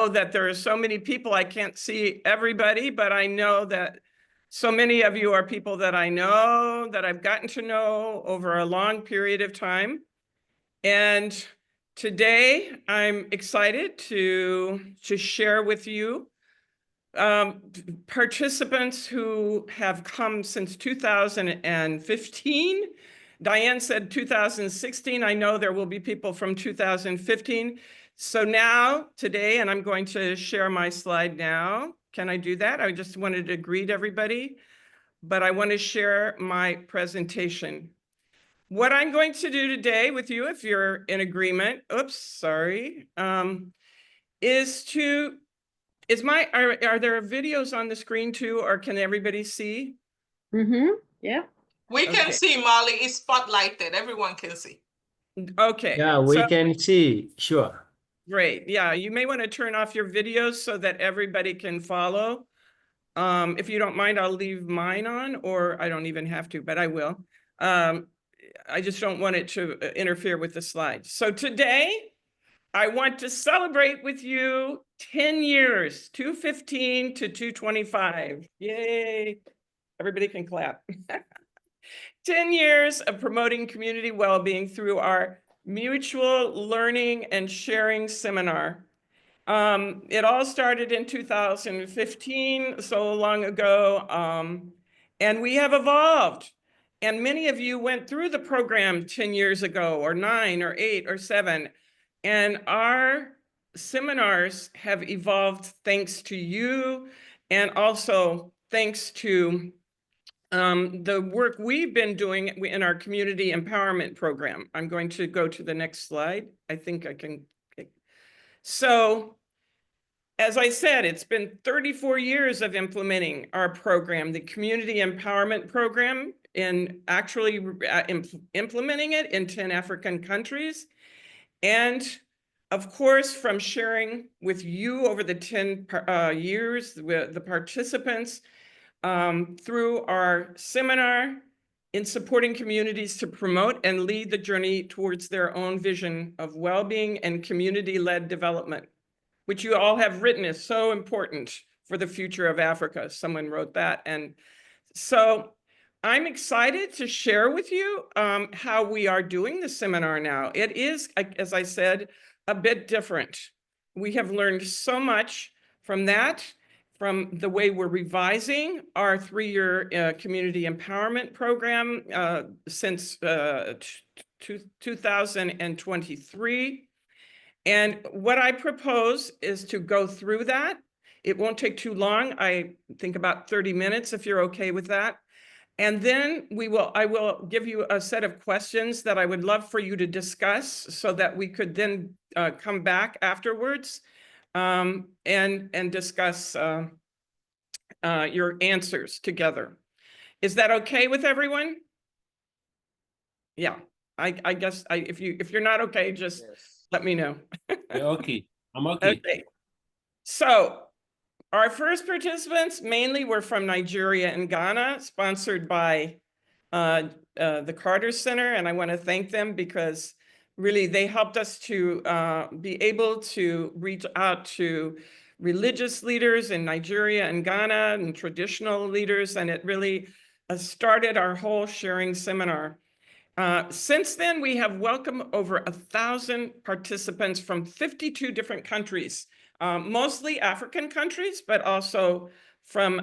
that there are so many people. I can't see everybody, but I know that so many of you are people that I know, that I've gotten to know over a long period of time. And today I'm excited to share with you participants who have come since 2015. Diane said 2016. I know there will be people from 2015. So now, today, and I'm going to share my slide now. Can I do that? I just wanted to greet everybody, but I want to share my presentation. What I'm going to do today with you, if you're in agreement, are there videos on the screen too, or can everybody see? Yeah. We can see, Molly. It's spotlighted. Everyone can see. Okay. Yeah, we can see, sure. Great. Yeah, you may want to turn off your videos so that everybody can follow. If you don't mind, I'll leave mine on, or I don't even have to, but I will. I just don't want it to interfere with the slides. So today, I want to celebrate with you 10 years, 215 to 225. Yay. Everybody can clap. 10 years of promoting community well-being through our mutual learning and sharing seminar. It all started in 2015, so long ago, and we have evolved. And many of you went through the program 10 years ago, or 9, or 8, or 7. And our seminars have evolved thanks to you, and also thanks to the work we've been doing in our community empowerment program. I'm going to go to the next slide. I think I can. So, as I said, it's been 34 years of implementing our program, the Community Empowerment Program, and actually implementing it in 10 African countries. And of course, from sharing with you over the 10 years, with the participants, through our seminar in supporting communities to promote and lead the journey towards their own vision of well-being and community-led development, which you all have written is so important for the future of Africa. Someone wrote that. And so I'm excited to share with you how we are doing the seminar now. It is, as I said, a bit different. We have learned so much from that, from the way we're revising our 3-year community empowerment program since 2023. And what I propose is to go through that. It won't take too long. I think about 30 minutes, if you're okay with that. And then I will give you a set of questions that I would love for you to discuss so that we could then come back afterwards and discuss your answers together. Is that okay with everyone? Yeah, I guess if you're not okay, just let me know. Okay, I'm okay. Okay. So our first participants mainly were from Nigeria and Ghana, sponsored by the Carter Center. And I want to thank them because really they helped us to be able to reach out to religious leaders in Nigeria and Ghana and traditional leaders. And it really started our whole sharing seminar. Since then, we have welcomed over 1,000 participants from 52 different countries, mostly African countries, but also from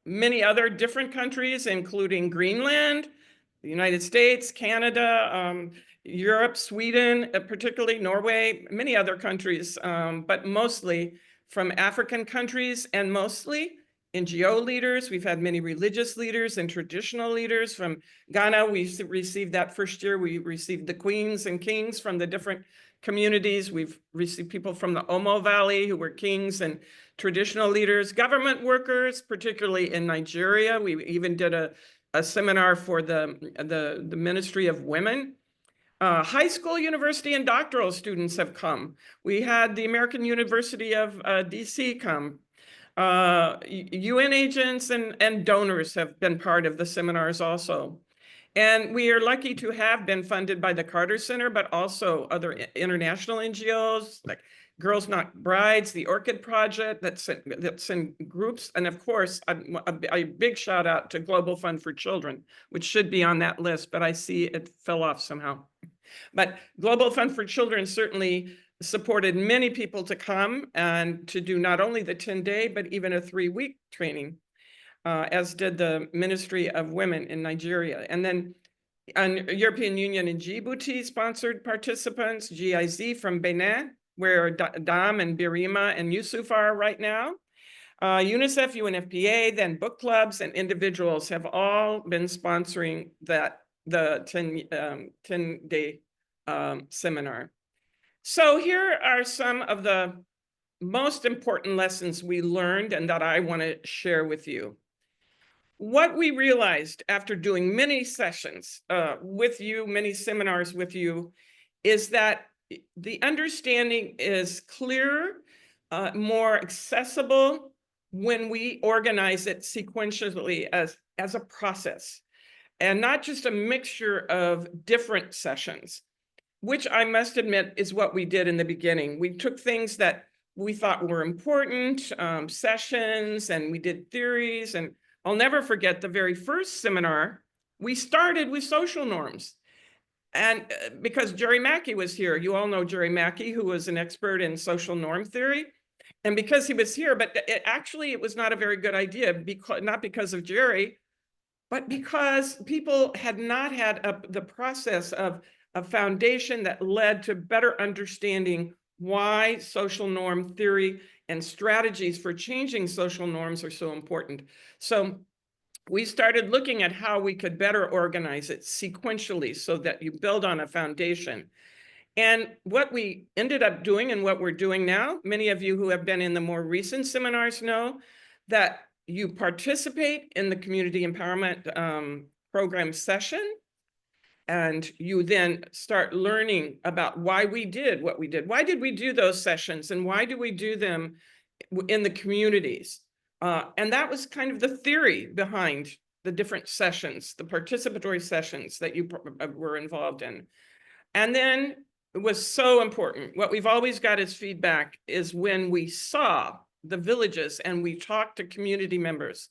many other different countries, including Greenland, the United States, Canada, Europe, Sweden, particularly Norway, many other countries, but mostly from African countries and mostly NGO leaders. We've had many religious leaders and traditional leaders. From Ghana, we received that first year. We received the queens and kings from the different communities. We've received people from the Omo Valley who were kings and traditional leaders, government workers, particularly in Nigeria. We even did a seminar for the Ministry of Women. High school, university, and doctoral students have come. We had the American University of DC come. UN agents and donors have been part of the seminars also. And we are lucky to have been funded by the Carter Center, but also other international NGOs like Girls Not Brides, the Orchid Project, that's in groups. And of course, a big shout out to Global Fund for Children, which should be on that list, but I see it fell off somehow. But Global Fund for Children certainly supported many people to come and to do not only the 10-day, but even a 3-week training, as did the Ministry of Women in Nigeria. And then European Union and Djibouti sponsored participants, GIZ from Benin, where Dam and Birima and Yusuf are right now. UNICEF, UNFPA, then book clubs and individuals have all been sponsoring the 10-day seminar. So here are some of the most important lessons we learned and that I want to share with you. What we realized after doing many sessions with you, many seminars with you, is that the understanding is clearer, more accessible when we organize it sequentially as a process, and not just a mixture of different sessions, which I must admit is what we did in the beginning. We took things that we thought were important, sessions, and we did theories. And I'll never forget the very first seminar, we started with social norms. And because Jerry Mackey was here, you all know Jerry Mackey, who was an expert in social norm theory. And because he was here, but it was not a very good idea, not because of Jerry, but because people had not had the process of a foundation that led to better understanding why social norm theory and strategies for changing social norms are so important. So we started looking at how we could better organize it sequentially so that you build on a foundation. And what we ended up doing and what we're doing now, many of you who have been in the more recent seminars know that you participate in the community empowerment program session, and you then start learning about why we did what we did. Why did we do those sessions, and why do we do them in the communities? And that was kind of the theory behind the different sessions, the participatory sessions that you were involved in. And then it was so important. What we've always got as feedback is when we saw the villages and we talked to community members,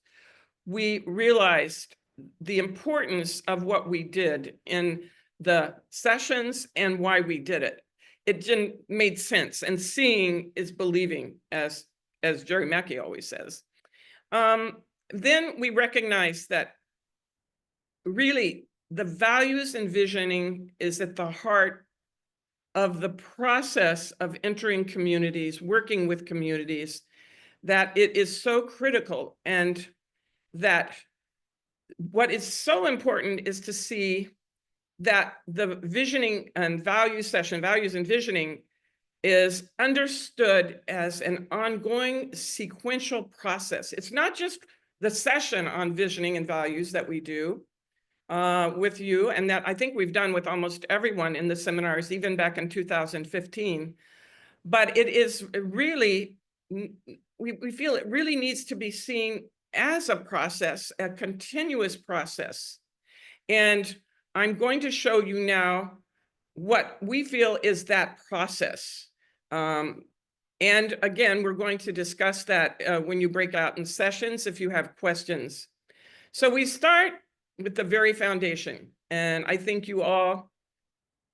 we realized the importance of what we did in the sessions and why we did it. It didn't made sense, and seeing is believing, as Jerry Mackey always says. Then we recognized that really the values and visioning is at the heart of the process of entering communities, working with communities, that it is so critical, and that what is so important is to see that the visioning and value session, values and visioning, is understood as an ongoing sequential process. It's not just the session on visioning and values that we do with you, and that I think we've done with almost everyone in the seminars, even back in 2015. But it is really, we feel it really needs to be seen as a process, a continuous process. And I'm going to show you now what we feel is that process. And again, we're going to discuss that when you break out in sessions, if you have questions. So we start with the very foundation. And I think you all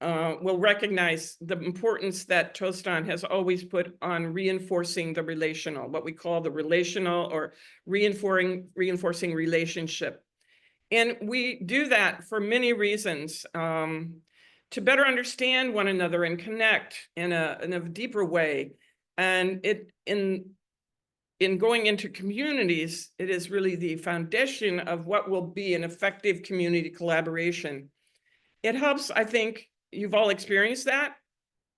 will recognize the importance that Tostan has always put on reinforcing the relational, what we call the relational or reinforcing relationship. And we do that for many reasons, to better understand one another and connect in a deeper way. And in going into communities, it is really the foundation of what will be an effective community collaboration. It helps, I think, you've all experienced that,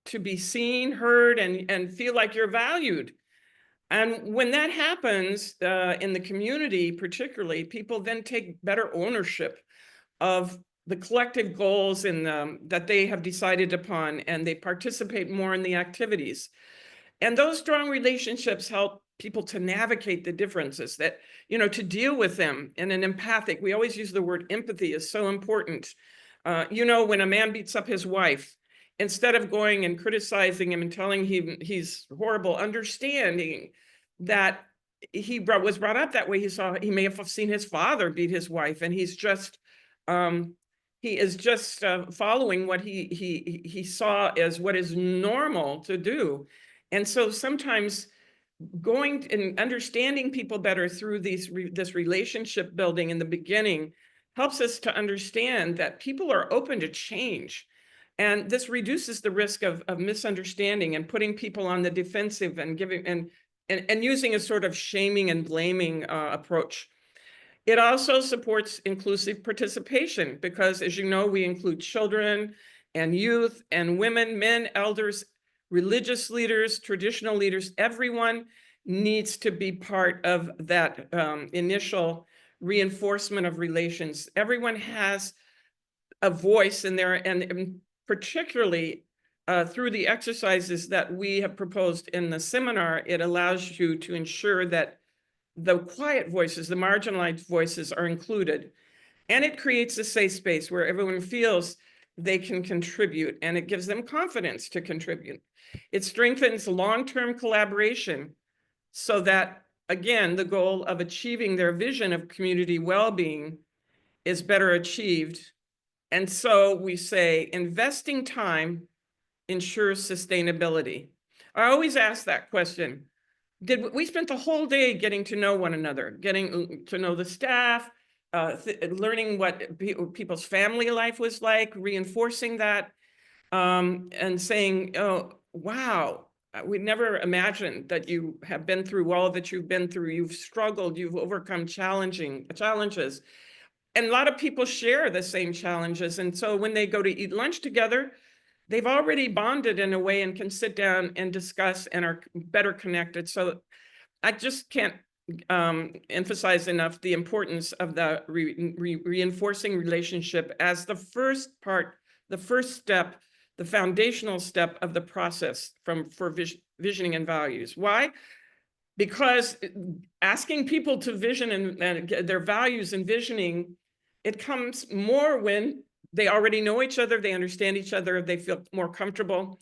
to be seen, heard, and feel like you're valued. And when that happens in the community, particularly, people then take better ownership of the collective goals that they have decided upon, and they participate more in the activities. And those strong relationships help people to navigate the differences, that, to deal with them in an empathic, we always use the word empathy is so important. When a man beats up his wife instead of going and criticizing him and telling him he's horrible, understanding that was brought up that way. He may have seen his father beat his wife, and he's just he is just following what he saw as what is normal to do. And so sometimes going and understanding people better through this relationship building in the beginning helps us to understand that people are open to change. And this reduces the risk of misunderstanding and putting people on the defensive and giving and using a sort of shaming and blaming approach. It also supports inclusive participation because, as you know, we include children and youth and women, men, elders, religious leaders, traditional leaders. Everyone needs to be part of that initial reinforcement of relations. Everyone has a voice in there, and particularly through the exercises that we have proposed in the seminar, it allows you to ensure that the quiet voices, the marginalized voices are included. And it creates a safe space where everyone feels they can contribute, and it gives them confidence to contribute. It strengthens long-term collaboration so that, again, the goal of achieving their vision of community well-being is better achieved. And so we say investing time ensures sustainability. I always ask that question. We spent the whole day getting to know one another, getting to know the staff, learning what people's family life was like, reinforcing that, and saying, oh, wow, we never imagined that you have been through all that you've been through. You've struggled, you've overcome challenges. And a lot of people share the same challenges. And so when they go to eat lunch together, they've already bonded in a way and can sit down and discuss and are better connected. So I just can't emphasize enough the importance of the reinforcing relationship as the first part, the first step, the foundational step of the process for visioning and values. Why? Because asking people to vision and their values and visioning, it comes more when they already know each other, they understand each other, they feel more comfortable.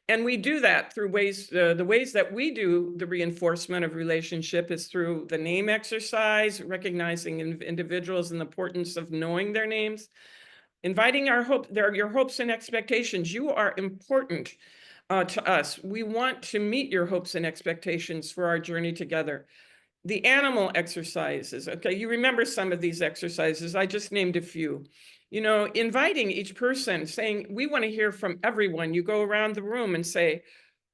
And we do that through ways, the ways that we do the reinforcement of relationship is through the name exercise, recognizing individuals and the importance of knowing their names, inviting your hopes and expectations. You are important to us. We want to meet your hopes and expectations for our journey together. The animal exercises, okay, you remember some of these exercises. I just named a few. You know, inviting each person, saying, we want to hear from everyone. You go around the room and say,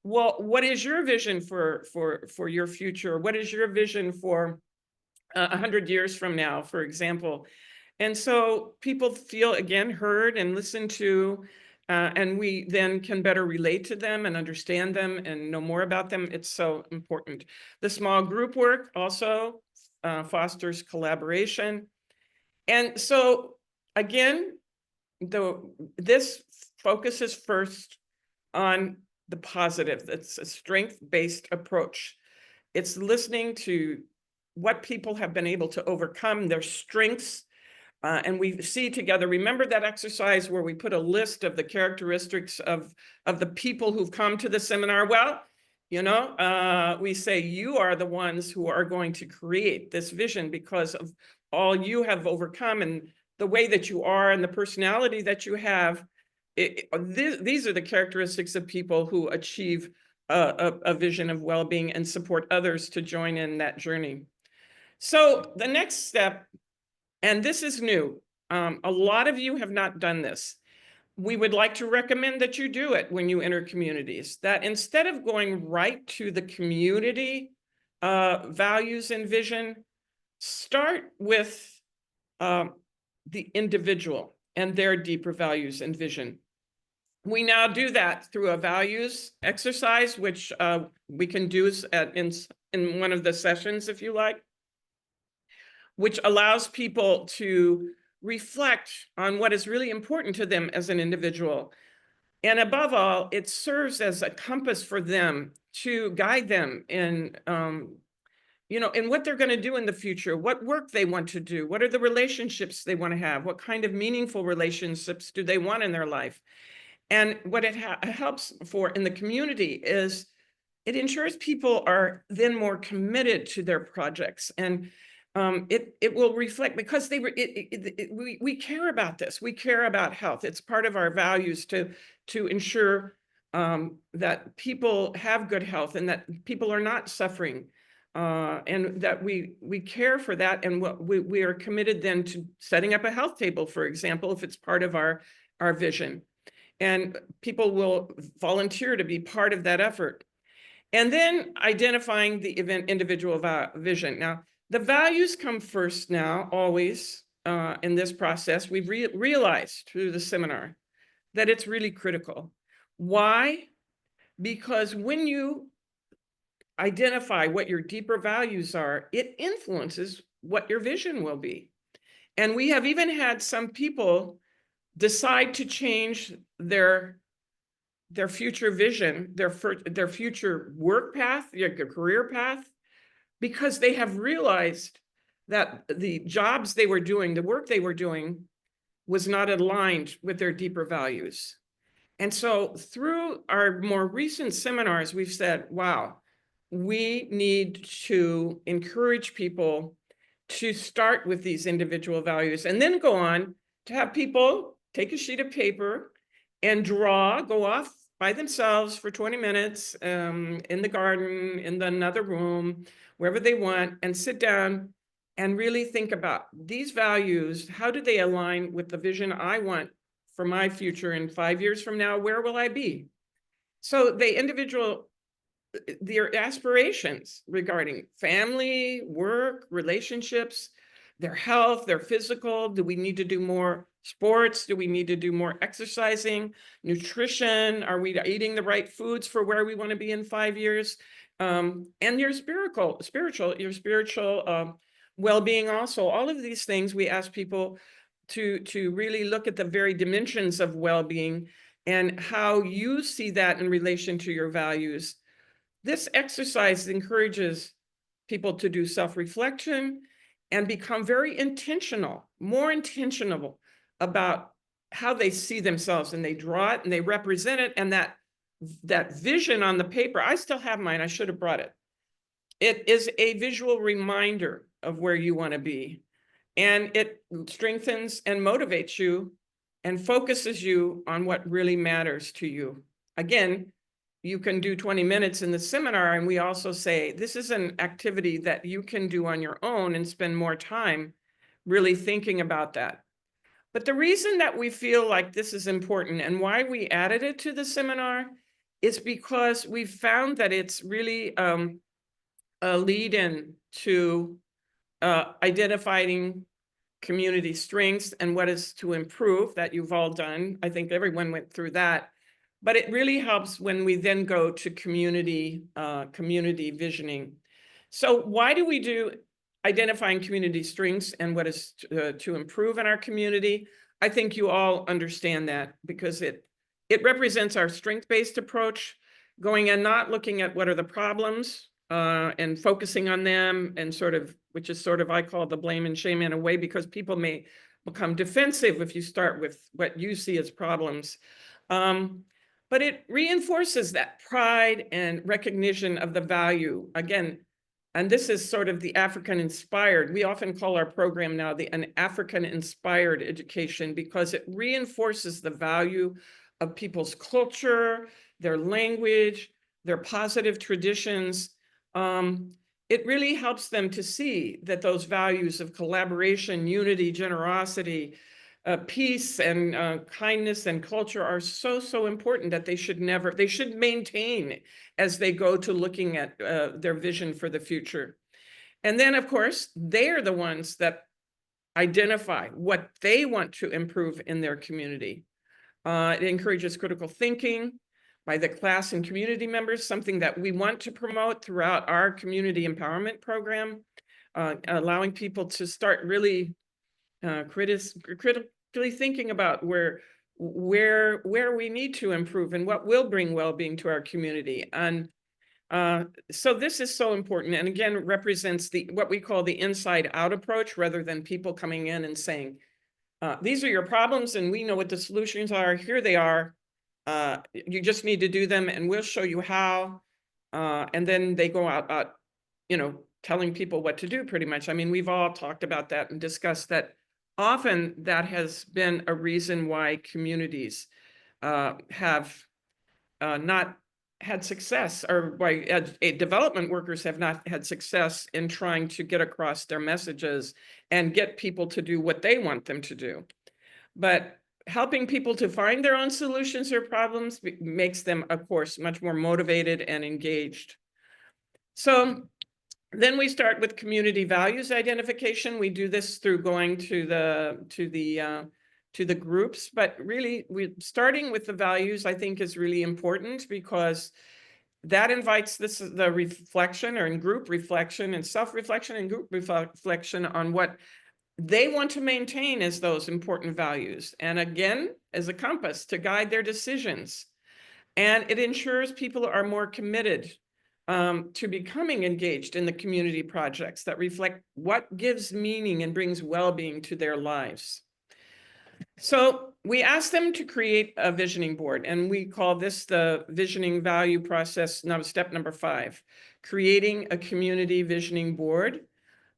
well, what is your vision for your future? What is your vision for 100 years from now, for example? And so people feel, again, heard and listened to, and we then can better relate to them and understand them and know more about them. It's so important. The small group work also fosters collaboration. And so, again, this focuses first on the positive. It's a strength-based approach. It's listening to what people have been able to overcome, their strengths, and we see together, remember that exercise where we put a list of the characteristics of the people who've come to the seminar? Well, you know, we say you are the ones who are going to create this vision because of all you have overcome and the way that you are and the personality that you have. These are the characteristics of people who achieve a vision of well-being and support others to join in that journey. So the next step, and this is new. A lot of you have not done this. We would like to recommend that you do it when you enter communities, that instead of going right to the community values and vision, start with the individual and their deeper values and vision. We now do that through a values exercise, which we can do in one of the sessions, if you like, which allows people to reflect on what is really important to them as an individual. And above all, it serves as a compass for them to guide them in, you know, in what they're going to do in the future, what work they want to do, what are the relationships they want to have, what kind of meaningful relationships do they want in their life. And what it helps for in the community is it ensures people are then more committed to their projects, and it will reflect, because we care about this. We care about health. It's part of our values to ensure that people have good health and that people are not suffering, and that we care for that. And what we are committed then to setting up a health table, for example, if it's part of our vision, and people will volunteer to be part of that effort. And then identifying the individual vision. Now, the values come first now, always, in this process. We've realized through the seminar that it's really critical. Why? Because when you identify what your deeper values are, it influences what your vision will be. And we have even had some people decide to change their future vision, their future work path, their career path, because they have realized that the jobs they were doing, the work they were doing, was not aligned with their deeper values. And so through our more recent seminars, we've said, wow, we need to encourage people to start with these individual values and then go on to have people take a sheet of paper and go off by themselves for 20 minutes in the garden, in another room, wherever they want, and sit down and really think about these values. How do they align with the vision I want for my future in 5 years from now? Where will I be? So their aspirations regarding family, work, relationships, their health, their physical. Do we need to do more sports? Do we need to do more exercising? Nutrition? Are we eating the right foods for where we want to be in 5 years? And your spiritual well-being also. All of these things we ask people to really look at the very dimensions of well-being and how you see that in relation to your values. This exercise encourages people to do self-reflection and become very intentional, more intentional about how they see themselves, and they draw it and they represent it. And that vision on the paper, I still have mine, I should have brought it. It is a visual reminder of where you want to be. And it strengthens and motivates you and focuses you on what really matters to you. Again, you can do 20 minutes in the seminar, and we also say this is an activity that you can do on your own and spend more time really thinking about that. But the reason that we feel like this is important and why we added it to the seminar is because we've found that it's really a lead-in to identifying community strengths and what is to improve, that you've all done. I think everyone went through that. But it really helps when we then go to community visioning. So why do we do identifying community strengths and what is to improve in our community? I think you all understand that, because it represents our strength-based approach, going and not looking at what are the problems and focusing on them, and which is I call the blame and shame in a way, because people may become defensive if you start with what you see as problems. But it reinforces that pride and recognition of the value. Again, and this is the African-inspired. We often call our program now an African-inspired education, because it reinforces the value of people's culture, their language, their positive traditions. It really helps them to see that those values of collaboration, unity, generosity, peace, and kindness and culture are so important that they should maintain as they go to looking at their vision for the future. And then, of course, they're the ones that identify what they want to improve in their community. It encourages critical thinking by the class and community members, something that we want to promote throughout our community empowerment program, allowing people to start really critically thinking about where we need to improve and what will bring well-being to our community. And so this is so important, and again, it represents what we call the inside-out approach, rather than people coming in and saying, these are your problems and we know what the solutions are, here they are, You just need to do them and we'll show you how. And then they go out, telling people what to do pretty much. I mean, we've all talked about that and discussed that. Often that has been a reason why communities have not had success, or why development workers have not had success in trying to get across their messages and get people to do what they want them to do. But helping people to find their own solutions or problems makes them, of course, much more motivated and engaged. So then we start with community values identification. We do this through going to the groups, but really starting with the values, I think, is really important, because that invites the reflection, or in group reflection and self-reflection and group reflection on what they want to maintain as those important values. And again, as a compass to guide their decisions. And it ensures people are more committed to becoming engaged in the community projects that reflect what gives meaning and brings well-being to their lives. So we asked them to create a visioning board, and we call this the visioning value process. Now, step number 5, creating a community visioning board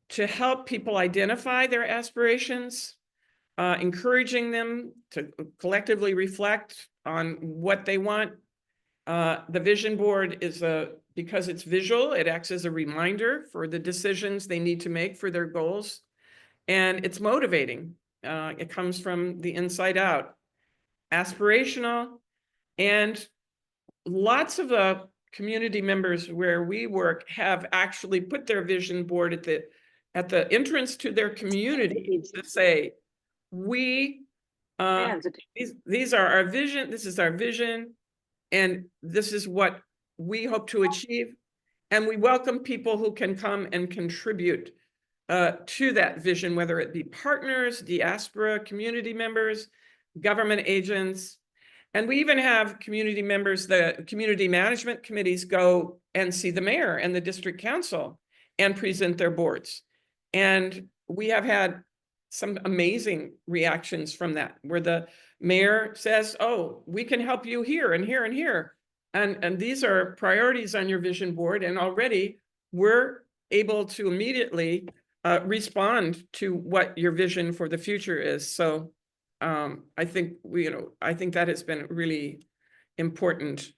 to help people identify their aspirations, encouraging them to collectively reflect on what they want. The vision board is because it's visual, it acts as a reminder for the decisions they need to make for their goals. And it's motivating. It comes from the inside out. Aspirational, and lots of the community members where we work have actually put their vision board at the entrance to their community to say, these are our vision, this is our vision, and this is what we hope to achieve. And we welcome people who can come and contribute to that vision, whether it be partners, diaspora, community members, government agents. And we even have community members, the community management committees go and see the mayor and the district council and present their boards. And we have had some amazing reactions from that, where the mayor says, oh, we can help you here and here and here. And these are priorities on your vision board. And already we're able to immediately respond to what your vision for the future is. So I think I think that has been really important.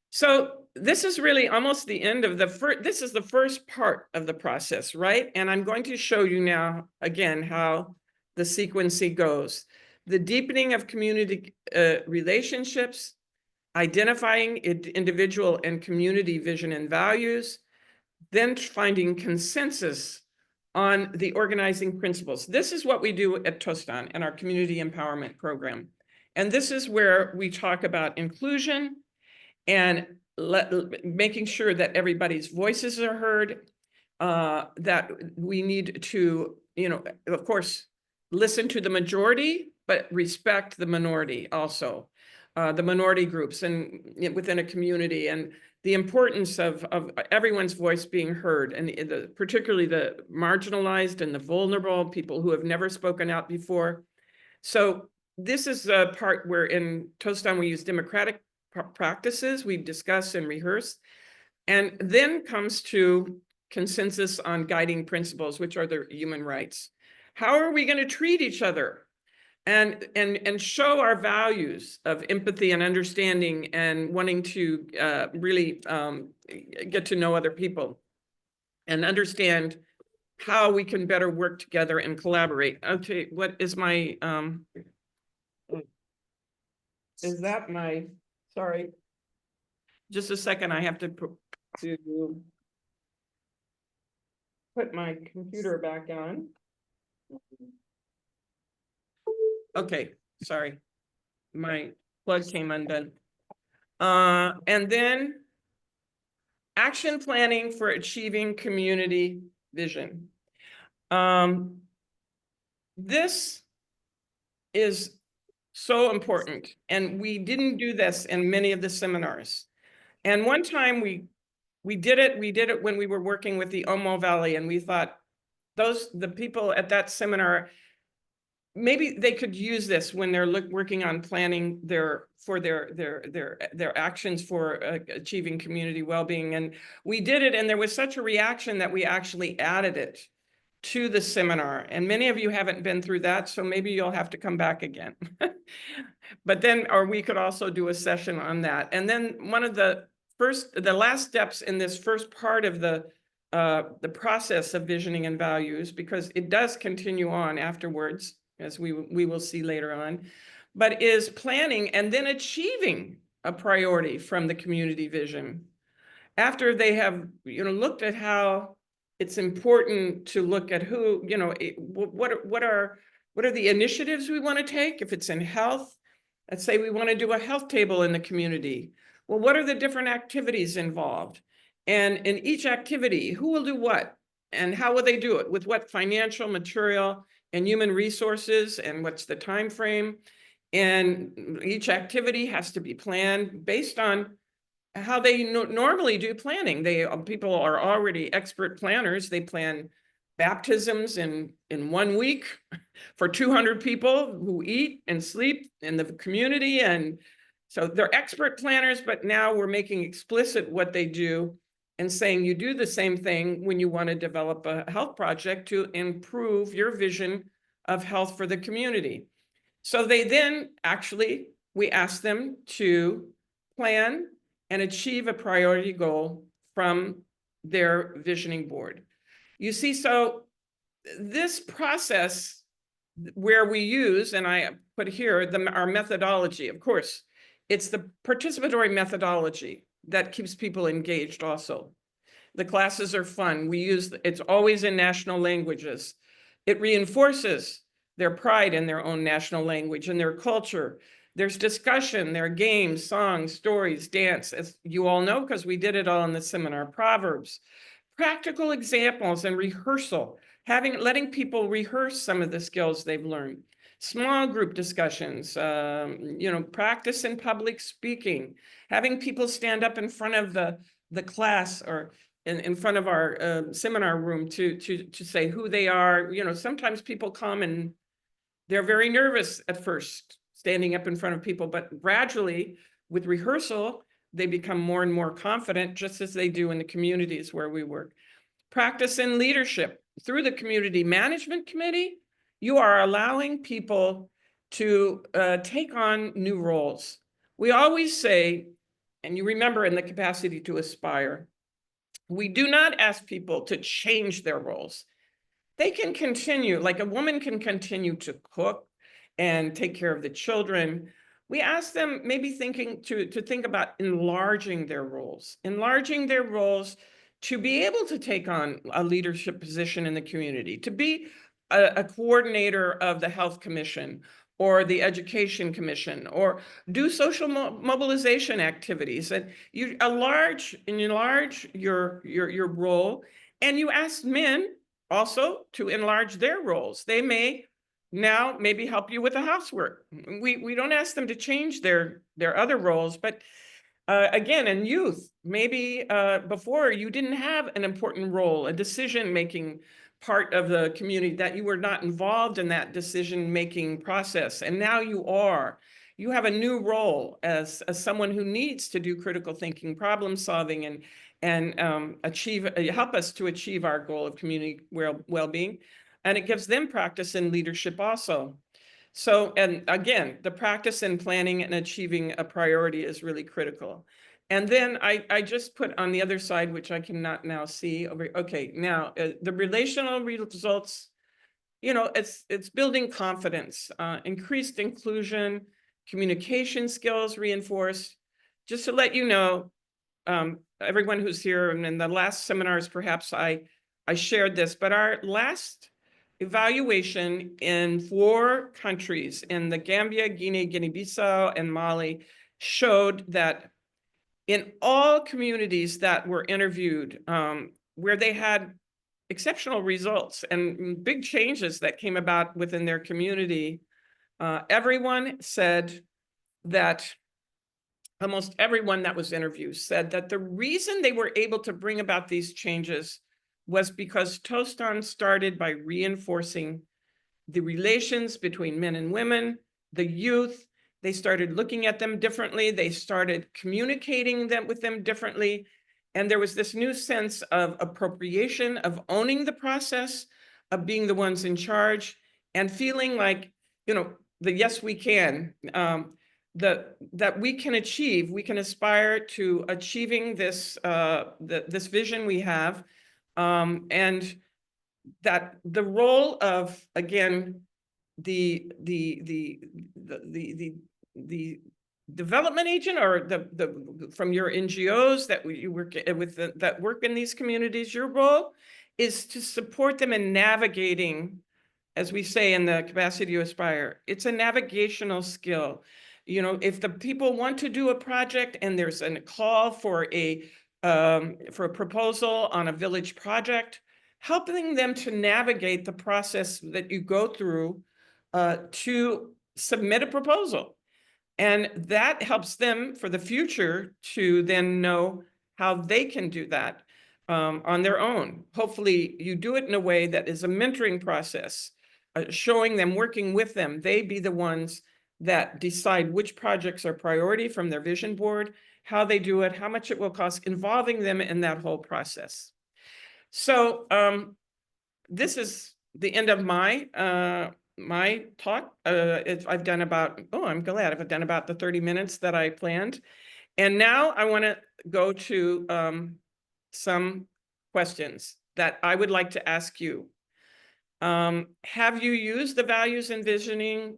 So this is really almost the end of this is the first part of the process, right? And I'm going to show you now again how the sequencing goes. The deepening of community relationships, identifying individual and community vision and values, then finding consensus on the organizing principles. This is what we do at Tostan in our community empowerment program. And this is where we talk about inclusion and making sure that everybody's voices are heard, that we need to, of course, listen to the majority, but respect the minority also, the minority groups and within a community, and the importance of everyone's voice being heard, and particularly the marginalized and the vulnerable, people who have never spoken out before. So this is a part where in Tostan we use democratic practices, we discuss and rehearse, and then comes to consensus on guiding principles, which are the human rights. How are we going to treat each other? And show our values of empathy and understanding and wanting to really get to know other people and understand how we can better work together and collaborate. Okay, what is my, sorry, just a second, I have to put my computer back on. Okay, sorry, my plug came undone. And then action planning for achieving community vision. This is so important, and we didn't do this in many of the seminars. And one time we did it when we were working with the Omo Valley, and we thought the people at that seminar maybe they could use this when they're working on planning their actions for achieving community well-being. And we did it, and there was such a reaction that we actually added it to the seminar. And many of you haven't been through that, so maybe you'll have to come back again. But then, or we could also do a session on that. And then one of the last steps in this first part of the process of visioning and values, because it does continue on afterwards, as we will see later on, but is planning and then achieving a priority from the community vision. After they have, looked at how it's important to look at who, what are the initiatives we want to take? If it's in health, let's say we want to do a health table in the community. Well, what are the different activities involved? And in each activity, who will do what? And how will they do it? With what financial, material, and human resources? And what's the time frame? And each activity has to be planned based on how they normally do planning. People are already expert planners. They plan baptisms in 1 week for 200 people who eat and sleep in the community. And so they're expert planners, but now we're making explicit what they do and saying you do the same thing when you want to develop a health project to improve your vision of health for the community. So they then we ask them to plan and achieve a priority goal from their visioning board. You see, so this process where we use, and I put here, our methodology, of course, it's the participatory methodology that keeps people engaged also. The classes are fun. It's always in national languages. It reinforces their pride in their own national language and their culture. There's discussion, there are games, songs, stories, dance, as you all know, because we did it all in the seminar, proverbs, practical examples and rehearsal, letting people rehearse some of the skills they've learned, small group discussions, practice in public speaking, having people stand up in front of the class or in front of our seminar room to say who they are. Sometimes people come and they're very nervous at first, standing up in front of people, but gradually with rehearsal, they become more and more confident, just as they do in the communities where we work. Practice in leadership through the community management committee. You are allowing people to take on new roles. We always say, and you remember in the capacity to aspire, we do not ask people to change their roles. They can continue, like a woman can continue to cook and take care of the children. We ask them maybe to think about enlarging their roles to be able to take on a leadership position in the community, to be a coordinator of the health commission or the education commission, or do social mobilization activities. And you enlarge your role, and you ask men also to enlarge their roles. They may now maybe help you with the housework. We don't ask them to change their other roles, but again, in youth, maybe before you didn't have an important role, a decision-making part of the community, that you were not involved in that decision-making process, and now you are. You have a new role as someone who needs to do critical thinking, problem solving, and help us to achieve our goal of community well-being. And it gives them practice in leadership also. So, and again, the practice in planning and achieving a priority is really critical. And then I just put on the other side, which I cannot now see over. Okay, now the relational results, it's building confidence, increased inclusion, communication skills reinforced. Just to let you know, everyone who's here, and in the last seminars, perhaps I shared this, but our last evaluation in 4 countries, in the Gambia, Guinea, Guinea-Bissau, and Mali, showed that in all communities that were interviewed, where they had exceptional results and big changes that came about within their community, everyone said that, almost everyone that was interviewed said that the reason they were able to bring about these changes was because Tostan started by reinforcing the relations between men and women, the youth. They started looking at them differently. They started communicating them with them differently. And there was this new sense of appropriation, of owning the process, of being the ones in charge, and feeling like, the yes, we can, that we can achieve, we can aspire to achieving this, this vision we have, and that the role of, again, the development agent, or the from your NGOs that you work with, that work in these communities, your role is to support them in navigating, as we say in the capacity to aspire. It's a navigational skill. If the people want to do a project and there's a call for a proposal on a village project, helping them to navigate the process that you go through to submit a proposal. And that helps them for the future to then know how they can do that on their own. Hopefully you do it in a way that is a mentoring process, showing them, working with them. They be the ones that decide which projects are priority from their vision board, how they do it, how much it will cost, involving them in that whole process. So this is the end of my talk. I've done about, I'm glad I've done about the 30 minutes that I planned. And now I want to go to some questions that I would like to ask you. Have you used the values envisioning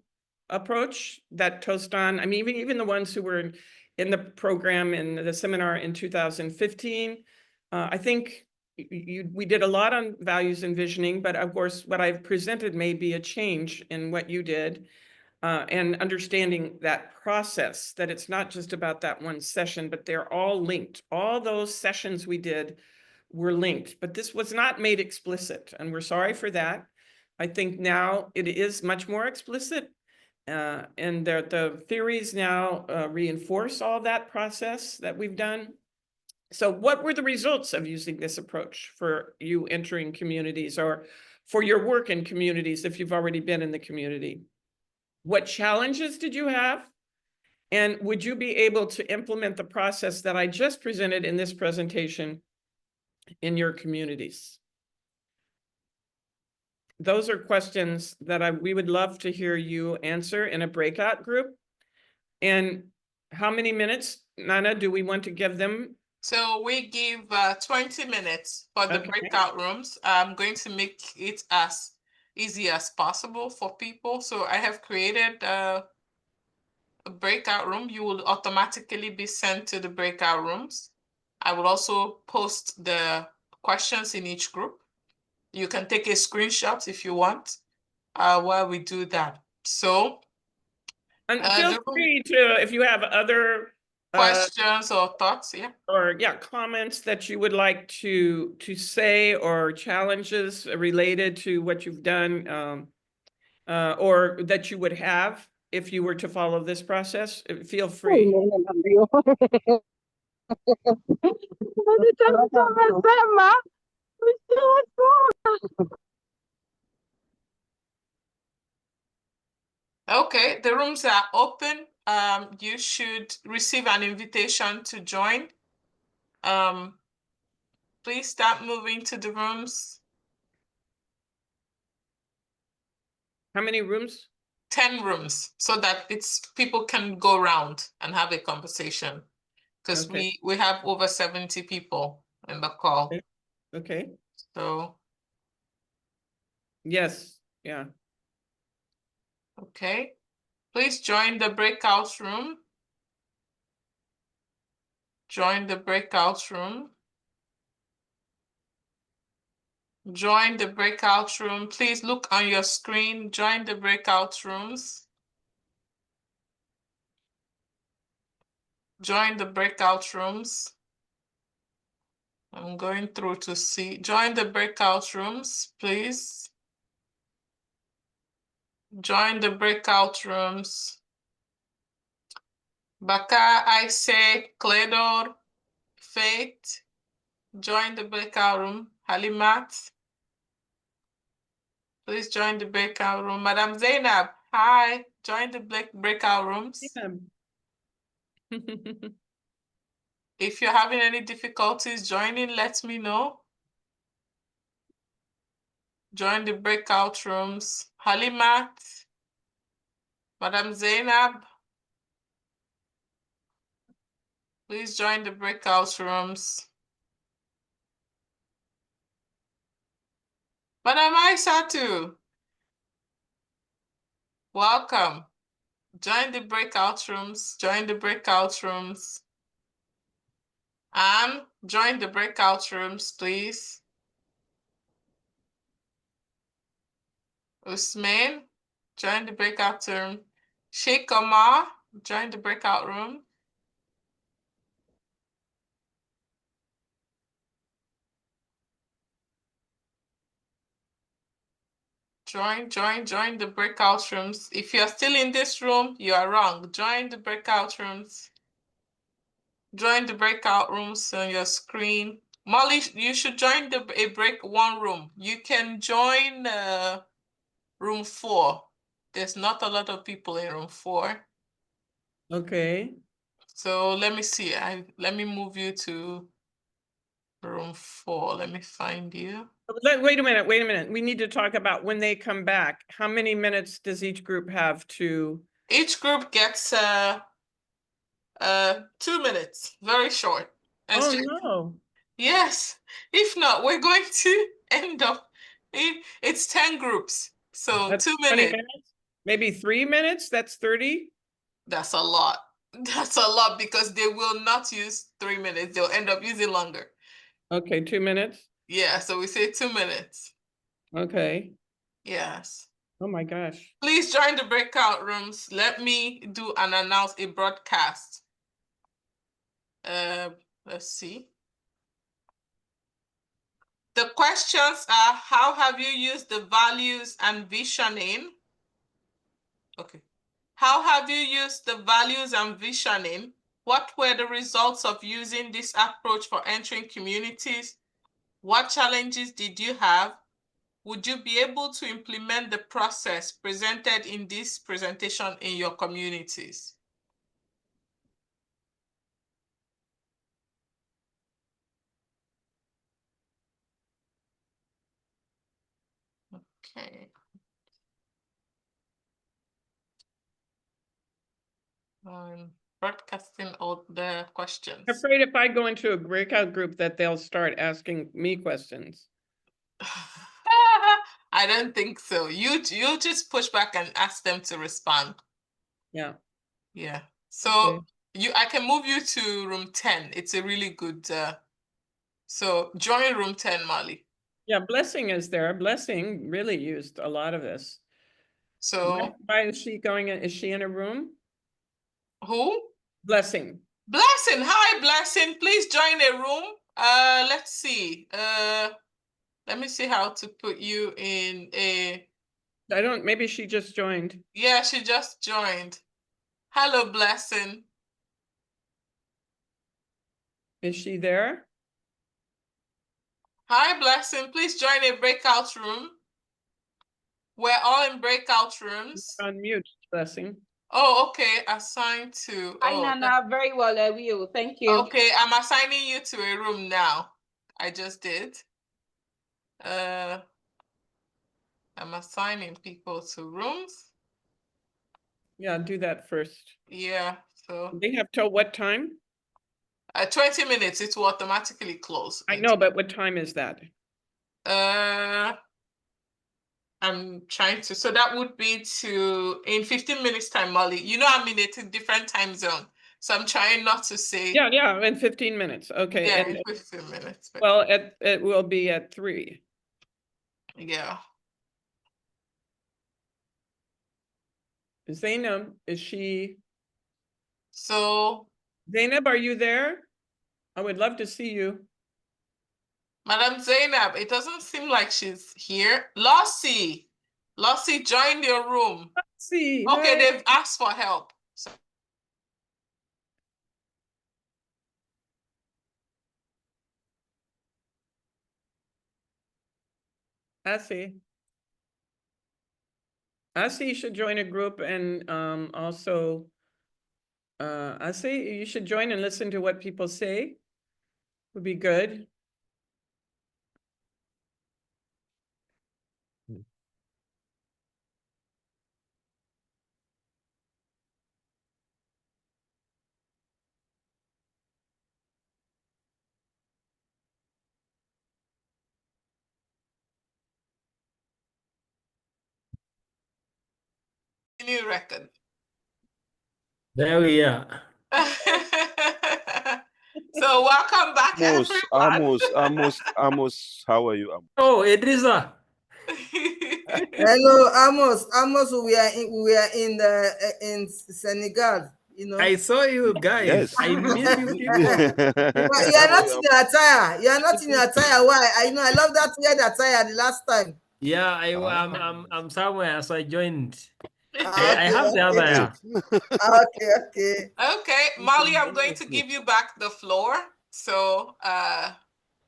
approach that Tostan, I mean, even the ones who were in the program, in the seminar in 2015, I think we did a lot on values envisioning, but of course, what I've presented may be a change in what you did, and understanding that process, that it's not just about that one session, but they're all linked. All those sessions we did were linked, but this was not made explicit, and we're sorry for that. I think now it is much more explicit, and the theories now reinforce all that process that we've done. So what were the results of using this approach for you entering communities, or for your work in communities if you've already been in the community? What challenges did you have? And would you be able to implement the process that I just presented in this presentation in your communities? Those are questions that we would love to hear you answer in a breakout group. And how many minutes, Nana, do we want to give them? So we give 20 minutes for the Okay. breakout rooms. I'm going to make it as easy as possible for people. So I have created a breakout room. You will automatically be sent to the breakout rooms. I will also post the questions in each group. You can take a screenshot if you want while we do that. So And feel free to, if you have other questions or thoughts, or comments that you would like to say, or challenges related to what you've done, or that you would have if you were to follow this process, feel free. Okay, the rooms are open. You should receive an invitation to join. Please start moving to the rooms. How many rooms? 10 rooms, so that people can go around and have a conversation, because Okay. we have over 70 people in the call. Okay. So Yes. Yeah. okay, please join the breakout room. Join the breakout room. Join the breakout room. Please look on your screen. Join the breakout rooms. Join the breakout rooms. I'm going through to see. Join the breakout rooms, please. Join the breakout rooms. Baka, Isaac, Cledor, Faith. Join the breakout room. Halimat. Please join the breakout room. Madam Zainab, hi. Join the breakout rooms. Yeah. If you're having any difficulties joining, let me know. Join the breakout rooms. Halimat, Madam Zainab, please join the breakout rooms. Madam Aisatu, welcome. Join the breakout rooms. Join the breakout rooms. Join the breakout rooms, please. Usman, join the breakout room. Sheikh Omar, join the breakout room. Join the breakout rooms. If you're still in this room, you are wrong. Join the breakout rooms. Join the breakout rooms on your screen. Molly, you should join a break one room. You can join room 4. There's not a lot of people in room 4. Okay. So let me see. Let me move you to room 4. Let me find you. Wait a minute, wait a minute. We need to talk about when they come back. How many minutes does each group have to? Each group gets 2 minutes, very short. And Oh, straight- no. Yes. If not, we're going to end up it's 10 groups. So That's 2 20 minutes. minutes? Maybe 3 minutes? That's 30? That's a lot. That's a lot because they will not use 3 minutes. They'll end up using longer. Okay, 2 minutes? Yeah, so we say 2 minutes. Okay. Yes. Oh my gosh. Please join the breakout rooms. Let me do and announce a broadcast. Let's see. The questions are, how have you used the values and visioning? Okay. How have you used the values and visioning? What were the results of using this approach for entering communities? What challenges did you have? Would you be able to implement the process presented in this presentation in your communities? Okay. Broadcasting all the questions. I'm afraid if I go into a breakout group that they'll start asking me questions. I don't think so. You just push back and ask them to respond. Yeah. Yeah. So Okay. I can move you to room 10. It's a really good so join room 10, Molly. Yeah, Blessing is there. Blessing really used a lot of this. So Why is she going in? Is she in a room? who? Blessing. Blessing. Hi, Blessing. Please join a room. Let's see. Let me see how to put you in a. Maybe she just joined. Yeah, she just joined. Hello, Blessing. Is she there? Hi, Blessing. Please join a breakout room. We're all in breakout rooms. Unmute, Blessing. Oh, okay. Assigned to. Hi, Oh, Nana. Very well, I will. Thank you. okay. I'm assigning you to a room now. I just did. I'm assigning people to rooms. Yeah, do that first. Yeah. So They have till what time? 20 minutes. It will automatically close. I know, but what time is that? I'm trying to. So that would be in 15 minutes time, Molly. You know, I'm in a different time zone. So I'm trying not to say. Yeah, in 15 minutes. Okay. Yeah, And in 15 minutes. well, it will be at 3. Yeah. Zainab, is she? So, Zainab, are you there? I would love to see you. Madam Zainab, it doesn't seem like she's here. Lossie, join your room. See. Okay, Hi. they've asked for help. So, I see. Asi should join a group, and also Asi, you should join and listen to what people say. Would be good. New record. There we are. So welcome back, everyone. Amos, how are you? Oh, Idrissa. Hello, Amos. Amos, we are in Senegal. You know, I saw you guys. Yes. I miss you you people. are not in your attire. You are not in your attire. Why? I know. I love that weird attire the last time. Yeah, I'm somewhere, so I joined. Ah, I have the other. Okay. Okay, Molly, I'm going to give you back the floor. So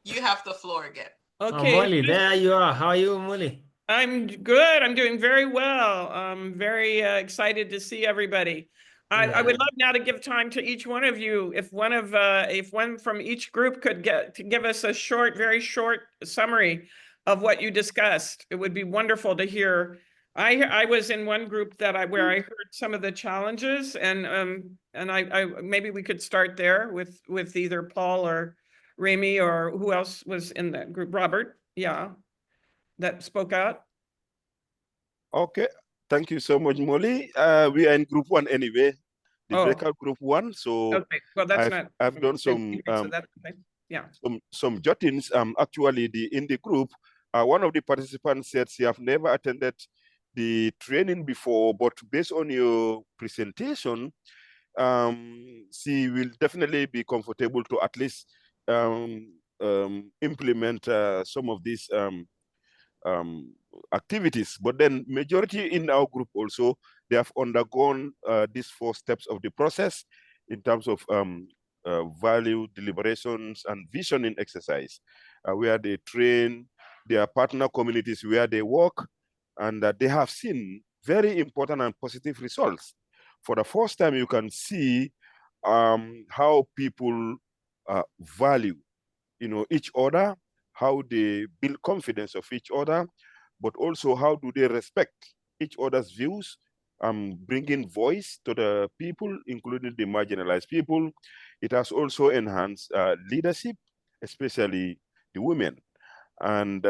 you have the floor again. Okay. Molly, there you are. How are you, Molly? I'm good. I'm doing very well. I'm very excited to see everybody. I would love now to give time to each one of you. If one from each group could give us a very short summary of what you discussed, it would be wonderful to hear. I was in one group where I heard some of the challenges, and I maybe we could start there with either Paul or Remy, or who else was in that group. Robert, yeah, that spoke out. Okay, thank you so much, Molly. We are in group 1 anyway, the breakout group 1. So okay, well, that's I've done some so that's okay. Yeah, some jottings. Actually, in the group, one of the participants said she have never attended the training before, but based on your presentation, she will definitely be comfortable to at least implement some of these activities. But then majority in our group also, they have undergone these 4 steps of the process in terms of value, deliberations, and visioning exercise, where they train their partner communities where they work, and they have seen very important and positive results. For the first time, you can see how people value, each other, how they build confidence of each other, but also how do they respect each other's views, bringing voice to the people, including the marginalized people. It has also enhanced leadership, especially the women, and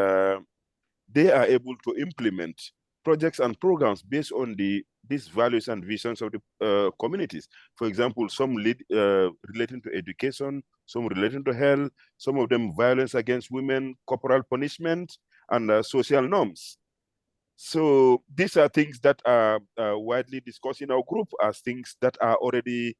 they are able to implement projects and programs based on these values and visions of the communities. For example, some relating to education, some relating to health, some of them violence against women, corporal punishment, and social norms. So these are things that are widely discussed in our group as things that are already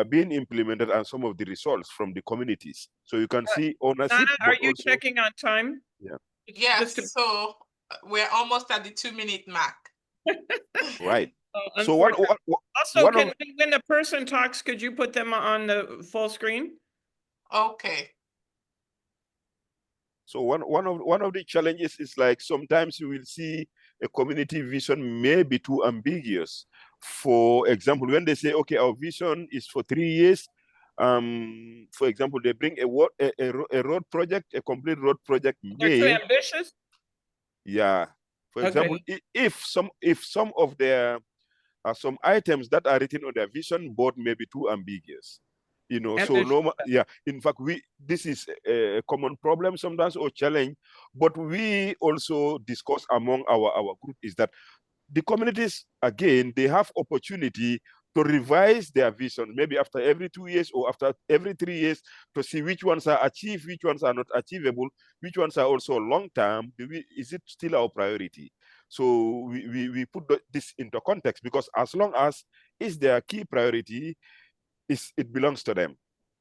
being implemented, and some of the results from the communities. So you can see ownership. Nana, are you checking on time? Yeah. Yes, so we're almost at the 2-minute mark. Right. So when the person talks, could you put them on the full screen? Okay. So one of the challenges is, like, sometimes you will see a community vision may be too ambiguous. For example, when they say, okay, our vision is for 3 years, for example, they bring a road project, a complete road project. They're too ambitious? Yeah. For example, if some of their some items that are written on their vision board may be too ambiguous. So in fact, this is a common problem sometimes, or challenge, but we also discuss among our group is that the communities, again, they have opportunity to revise their vision, maybe after every 2 years or after every 3 years, to see which ones are achieved, which ones are not achievable, which ones are also long-term. Is it still our priority? So we put this into context, because as long as it's their key priority, it belongs to them.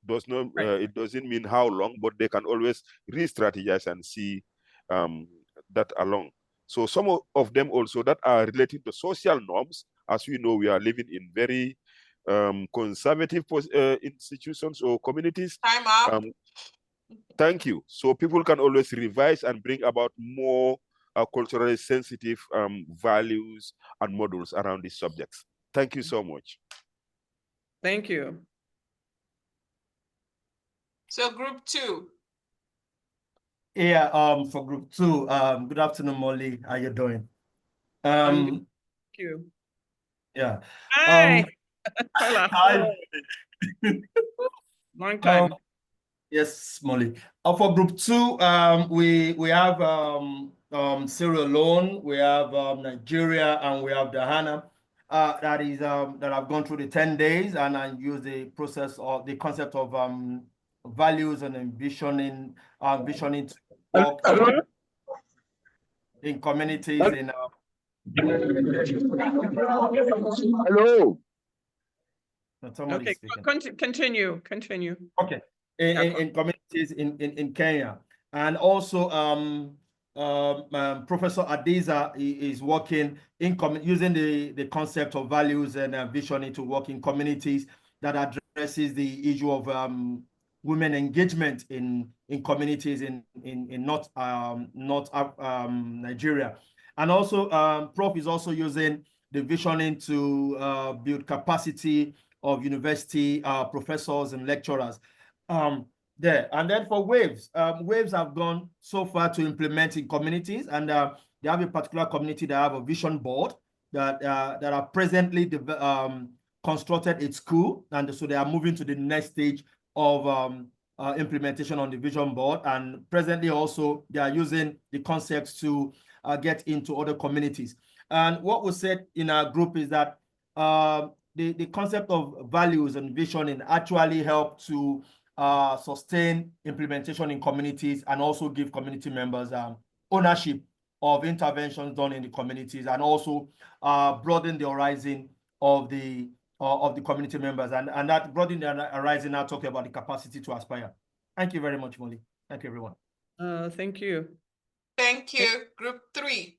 It doesn't mean how long, but they can always re-strategize and see that along. So some of them also that are related to social norms. As we know, we are living in very conservative institutions or communities. Time out. Thank you. So people can always revise and bring about more culturally sensitive values and models around these subjects. Thank you so much. Thank you. So group 2. Yeah, for group 2, good afternoon, Molly. How you doing? I'm good. Thank you. Yeah. Hi. Hola. Hi. Long time. Yes, Molly. For group 2, we have Sierra Leone, we have Nigeria, and we have Ghana. That is that have gone through the 10 days and use the process of the concept of values and visioning to work in communities in Hello. somebody Okay, speaking. continue. Okay, in communities in Kenya, and also Professor Adiza is working in using the concept of values and visioning to work in communities that addresses the issue of women engagement in communities in North Nigeria, and also Prof is also using the visioning to build capacity of university professors and lecturers there. And then for WAVES, WAVES have gone so far to implement in communities, and they have a particular community that have a vision board that are presently constructed at school, and so they are moving to the next stage of implementation on the vision board. And presently also they are using the concepts to get into other communities. And what we said in our group is that the concept of values and visioning actually help to sustain implementation in communities and also give community members ownership of interventions done in the communities, and also broaden the horizon of the community members, and that broaden the horizon. Now talking about the capacity to aspire. Thank you very much, Molly. Thank you, everyone. Thank you. Thank you. Group 3.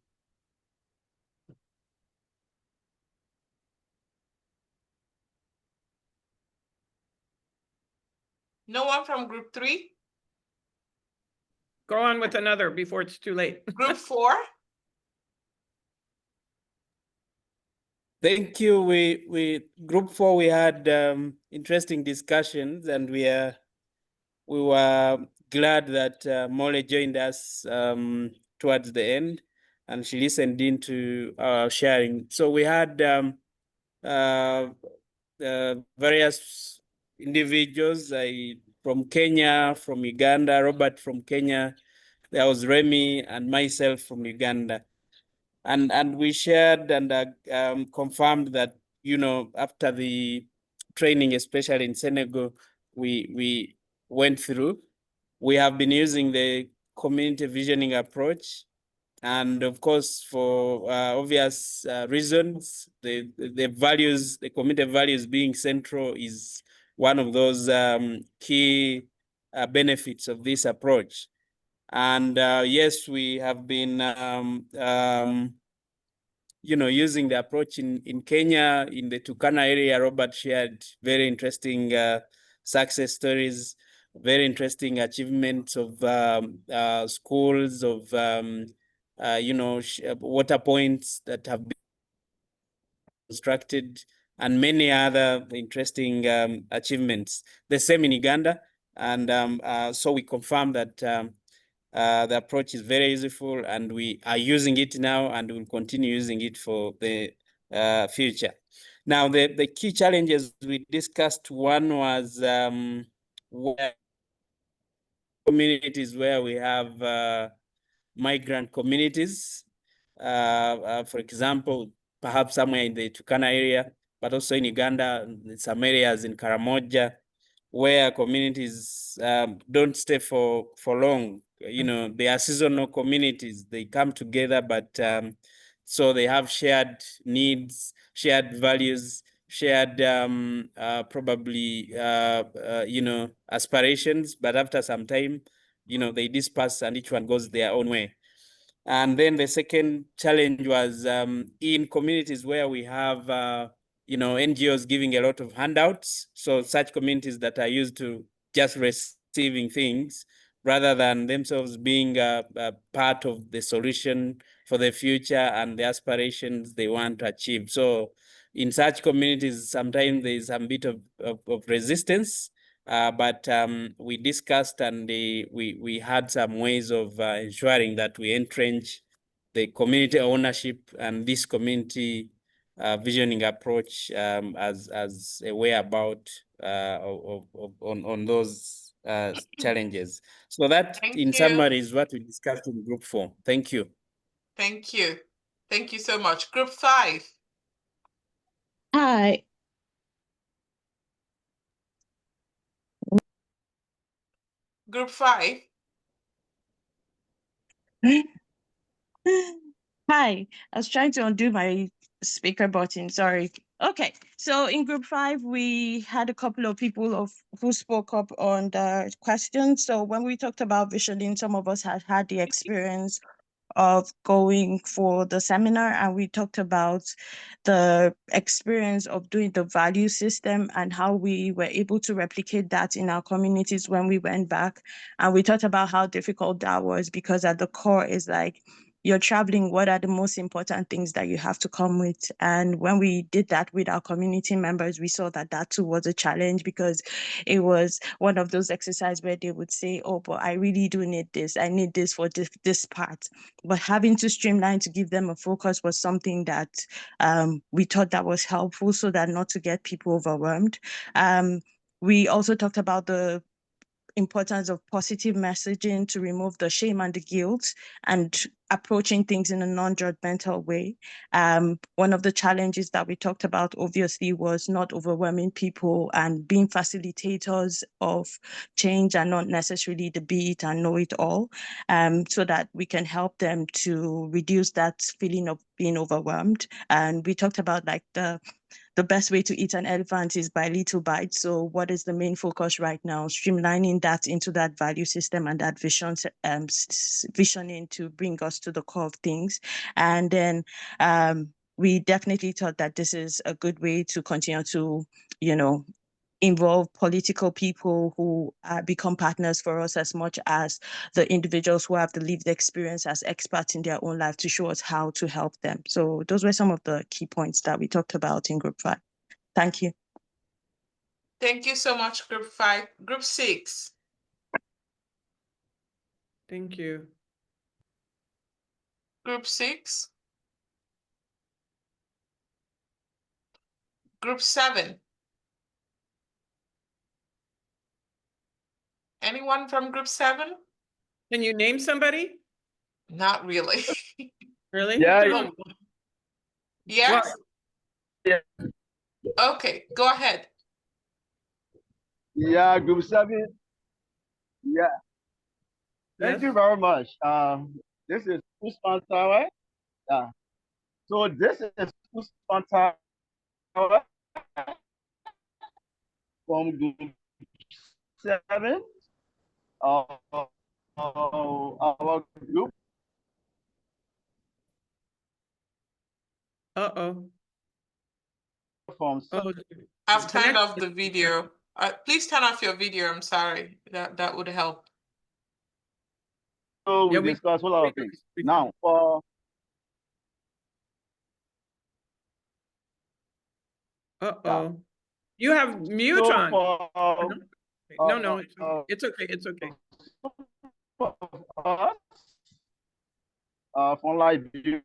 No one from group 3? Go on with another before it's too late. Group 4? Thank you. We group 4, we had interesting discussions, and we were glad that Molly joined us towards the end, and she listened into our sharing. So we had various individuals from Kenya, from Uganda, Robert from Kenya, there was Remy, and myself from Uganda. And we shared and confirmed that, you know, after the training, especially in Senegal, we went through, we have been using the community visioning approach. And of course, for obvious reasons, the values, the community values being central is one of those key benefits of this approach. And yes, we have been, you know, using the approach in Kenya, in the Turkana area. Robert shared very interesting success stories, very interesting achievements of schools, of, you know, water points that have been constructed, and many other interesting achievements. The same in Uganda. And so we confirm that the approach is very useful, and we are using it now, and we'll continue using it for the future. Now, the key challenges we discussed, one was where communities where we have migrant communities, for example, perhaps somewhere in the Turkana area, but also in Uganda, in some areas in Karamoja, where communities don't stay for long. You know, they are seasonal communities. They come together, but so they have shared needs, shared values, shared probably you know, aspirations. But after some time, you know, they disperse and each one goes their own way. And then the second challenge was in communities where we have you know, NGOs giving a lot of handouts. So such communities that are used to just receiving things, rather than themselves being a part of the solution for the future and the aspirations they want to achieve. So in such communities, sometimes there's some bit of resistance, but we discussed and we had some ways of ensuring that we entrench the community ownership and this community visioning approach as a way about on those challenges. So that, Thank in you. summary, is what we discussed in group 4. Thank you. Thank you. Thank you so much. Group 5. Hi. Group 5. Hi. I was trying to undo my speaker button. Sorry. Okay. So in group 5, we had a couple of people who spoke up on the questions. So when we talked about visioning, some of us had the experience of going for the seminar, and we talked about the experience of doing the value system and how we were able to replicate that in our communities when we went back. And we talked about how difficult that was, because at the core is like, you're traveling, what are the most important things that you have to come with? And when we did that with our community members, we saw that that too was a challenge, because it was one of those exercises where they would say, oh, but I really do need this. I need this for this part. But having to streamline to give them a focus was something that we thought that was helpful, so that not to get people overwhelmed. We also talked about the importance of positive messaging to remove the shame and the guilt, and approaching things in a non-judgmental way. One of the challenges that we talked about, obviously, was not overwhelming people and being facilitators of change and not necessarily the be it and know it all, so that we can help them to reduce that feeling of being overwhelmed. And we talked about like the best way to eat an elephant is by little bites. So what is the main focus right now? Streamlining that into that value system and that visioning to bring us to the core of things. And then we definitely thought that this is a good way to continue to, involve political people who become partners for us, as much as the individuals who have the lived experience as experts in their own life to show us how to help them. So those were some of the key points that we talked about in group 5. Thank you. Thank you so much, group 5. Group 6. Thank you. Group 6. Group 7. Anyone from group 7? Can you name somebody? Not really. Really? Yeah, Come on. Yes? Yeah. Okay, go ahead. Yeah, group 7. Yeah. Thank Yes. you very much. This is Tostan Tower. Yeah. So this is Tostan Tower from group 7. Our group. Uh-oh. From Oh, I've turned connect- off the video. Please turn off your video. I'm sorry. That would help. so we Yeah, we- discussed a lot of things. Now, for Uh-oh. You have mute so on. for No, it's okay. It's okay. for us, from Liberia,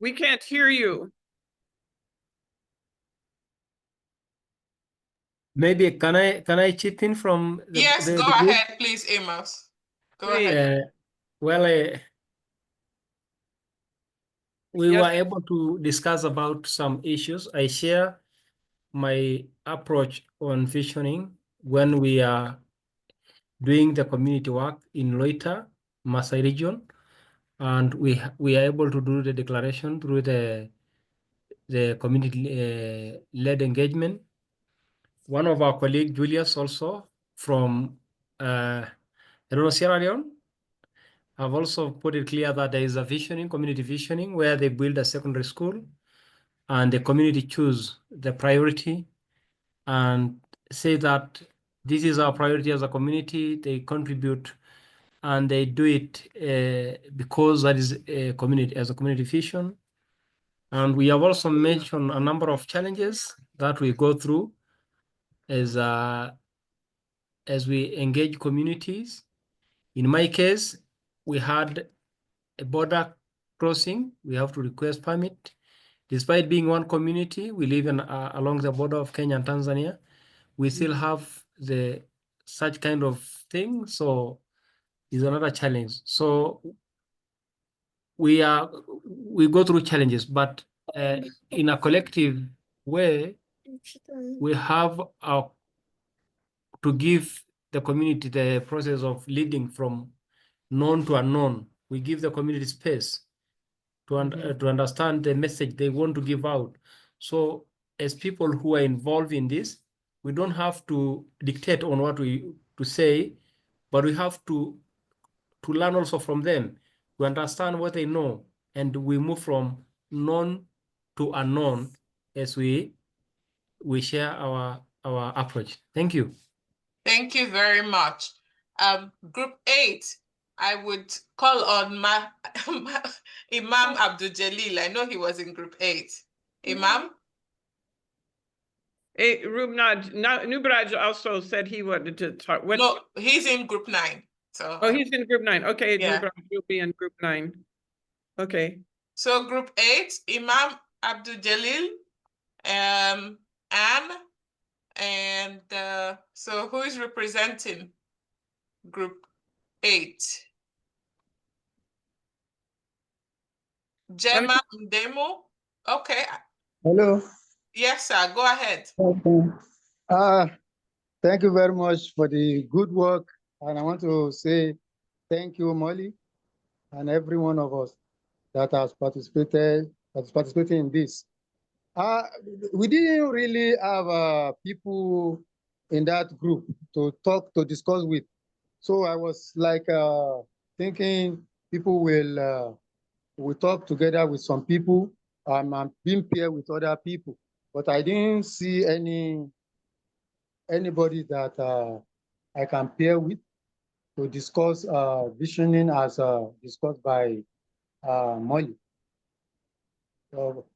We can't hear you. Maybe can I chip in from the Yes, the go group? ahead, please, Amos. Go Please. ahead. Well, we Yes. were able to discuss about some issues. I share my approach on visioning when we are doing the community work in Loita, Masai region, and we are able to do the declaration through the community led engagement. One of our colleagues, Julius, also from Sierra Leone, I've also put it clear that there is a visioning, community visioning, where they build a secondary school and the community choose the priority and say that this is our priority as a community. They contribute and they do it because that is a community, as a community vision. And we have also mentioned a number of challenges that we go through as we engage communities. In my case, we had a border crossing. We have to request permit. Despite being one community, we live along the border of Kenya and Tanzania. We still have such kind of thing. So it's another challenge. So we go through challenges, but in a collective way, we have to give the community the process of leading from known to unknown. We give the community space to understand the message they want to give out. So as people who are involved in this, we don't have to dictate on what to say, but we have to learn also from them, to understand what they know, and we move from known to unknown as we share our approach. Thank you. Thank you very much. Group 8, I would call on Imam Abdul Jalil. I know he was in group 8. Imam? Hey, Nubraj also said he wanted to talk. No, he's in group 9. So Oh, he's in group 9. Okay, yeah. Nubraj will be in group 9. Okay. So group 8, Imam Abdul Jalil, Anne, and so who is representing group 8? Gemma Ndemo? Okay. Hello. Yes, sir. Go ahead. Okay. Thank you very much for the good work. And I want to say thank you, Molly, and every one of us that has participated in this. We didn't really have people in that group to discuss with. So I was like thinking people will talk together with some people and being paired with other people. But I didn't see anybody that I can pair with to discuss visioning as discussed by Molly. So